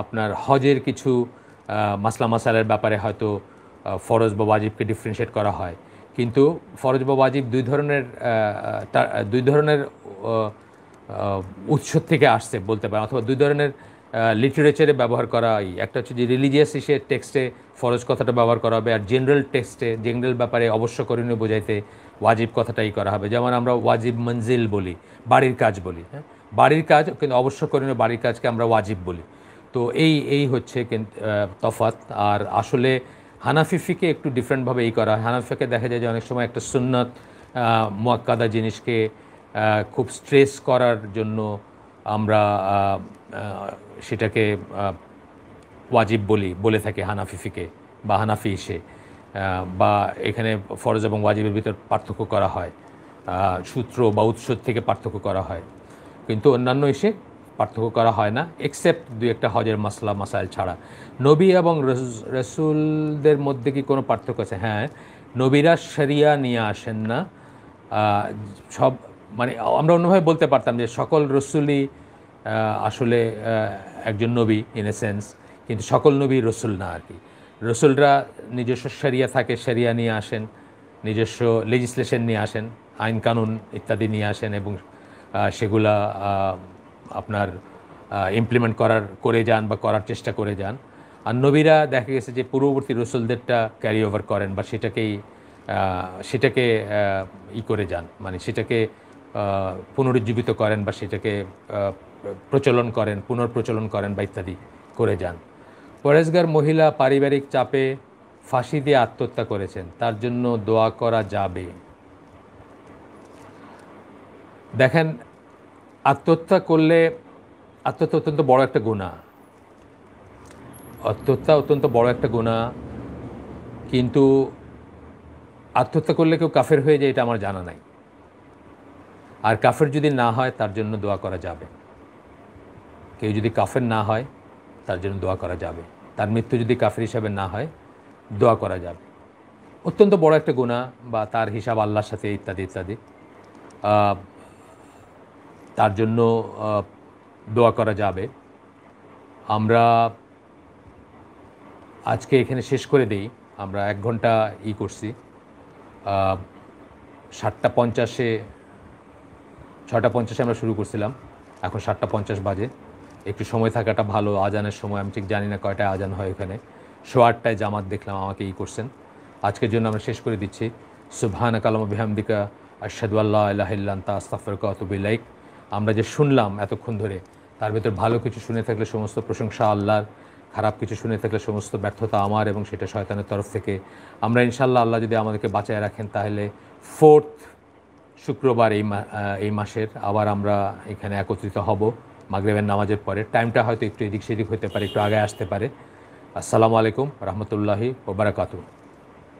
আপনার হজের কিছু মাসলা মাসালের ব্যাপারে হয়তো ফরজ বা ওয়াজিবকে ডিফারেন্সিয়েট করা হয়, কিন্তু ফরজ বা ওয়াজিব দুই ধরনের উৎস থেকে আসছে বলতে পারেন, অথবা দুই ধরনের লিটারেচারে ব্যবহার করা। একটা হচ্ছে যে রিলিজিয়াস টেক্সটে ফরজ কথাটা ব্যবহার করা হবে, আর জেনারেল টেক্সটে জেনারেল ব্যাপারে অবশ্যকরণীয় বোঝাইতে ওয়াজিব কথাটাই করা হবে। যেমন আমরা ওয়াজিব মঞ্জিল বলি, বাড়ির কাজ বলি, হ্যাঁ, বাড়ির কাজ, কিন্তু অবশ্যকরণীয় বাড়ির কাজকে আমরা ওয়াজিব বলি। তো এই হচ্ছে তফাৎ। আর আসলে হানাফি ফিকে একটু ডিফারেন্টভাবে করা হয়। হানাফি ফিকে দেখা যায় যে অনেক সময় একটা সুন্নাত মুআক্কাদা জিনিসকে খুব স্ট্রেস করার জন্য আমরা সেটাকে ওয়াজিব বলে থাকি হানাফি ফিকে বা হানাফি ইসে, বা এখানে ফরজ এবং ওয়াজিবের ভিতর পার্থক্য করা হয়, সূত্র বা উৎস থেকে পার্থক্য করা হয়, কিন্তু অন্যান্য ইসে পার্থক্য করা হয় না, এক্সেপ্ট দুই একটা হজের মাসলা মাসাইল ছাড়া। নবী এবং রসুলদের মধ্যে কি কোনো পার্থক্য আছে? হ্যাঁ, নবীরা শরিয়া নিয়ে আসেন না। সব মানে আমরা অন্যভাবে বলতে পারতাম যে সকল রসুলই আসলে একজন নবী ইন এ সেন্স, কিন্তু সকল নবী রসুল না আর কি। রসুলরা নিজস্ব শরিয়া থাকে, শরিয়া নিয়ে আসেন, নিজস্ব লেজিসলেশন নিয়ে আসেন, আইন কানুন ইত্যাদি নিয়ে আসেন, এবং সেগুলা আপনার ইমপ্লিমেন্ট করে যান বা করার চেষ্টা করে যান। আর নবীরা দেখা গেছে যে পূর্ববর্তী রসুলদেরটা ক্যারি ওভার করেন বা সেটাকে করে যান, মানে সেটাকে পুনরুজ্জীবিত করেন বা সেটাকে পুনর্প্রচলন করেন বা ইত্যাদি করে যান। পরেশগার মহিলা পারিবারিক চাপে ফাঁসি দিয়ে আত্মহত্যা করেছেন, তার জন্য দোয়া করা যাবে? দেখেন, আত্মহত্যা অত্যন্ত বড় একটা গুনাহ। আত্মহত্যা অত্যন্ত বড় একটা গুনাহ, কিন্তু আত্মহত্যা করলে কেউ কাফের হয়ে যায় এটা আমার জানা নাই। আর কাফের যদি না হয় তার জন্য দোয়া করা যাবে। কেউ যদি কাফের না হয় তার জন্য দোয়া করা যাবে। তার মৃত্যু যদি কাফের হিসাবে না হয় দোয়া করা যাবে। অত্যন্ত বড় একটা গুনাহ, বা তার হিসাব আল্লাহর সাথে ইত্যাদি ইত্যাদি, তার জন্য দোয়া করা যাবে। আমরা আজকে এখানে শেষ করে দেই। আমরা 1 ঘন্টা করছি। 6:50 আমরা শুরু করছিলাম, এখন 7:50 বাজে। একটু সময় থাকাটা ভালো, আজানের সময় আমি ঠিক জানি না কয়টায় আজান হয় এখানে। 8:15 জামাত দেখলাম আমাকে করছেন। আজকের জন্য আমরা শেষ করে দিচ্ছি। সুবহানাকা আল্লাহুম্মা বিহামদিকা আশহাদু আল্লা ইলাহা ইল্লা আনতা আস্তাগফিরুকা ওয়া আতুবু ইলাইক। আমরা যে শুনলাম এতক্ষণ ধরে, তার ভেতর ভালো কিছু শুনে থাকলে সমস্ত প্রশংসা আল্লাহর, খারাপ কিছু শুনে থাকলে সমস্ত ব্যর্থতা আমার এবং সেটা শয়তানের তরফ থেকে। আমরা ইনশাআল্লাহ আল্লাহ যদি আমাদেরকে বাঁচায় রাখেন তাহলে 4th শুক্রবার এই মাসের আবার আমরা এখানে একত্রিত হব মাগরিবের নামাজের পরে। টাইমটা হয়তো একটু এদিক সেদিক হতে পারে, একটু আগে আসতে পারে। আসসালামু আলাইকুম রহমতুল্লাহি ওয়া বারাকাতুহু।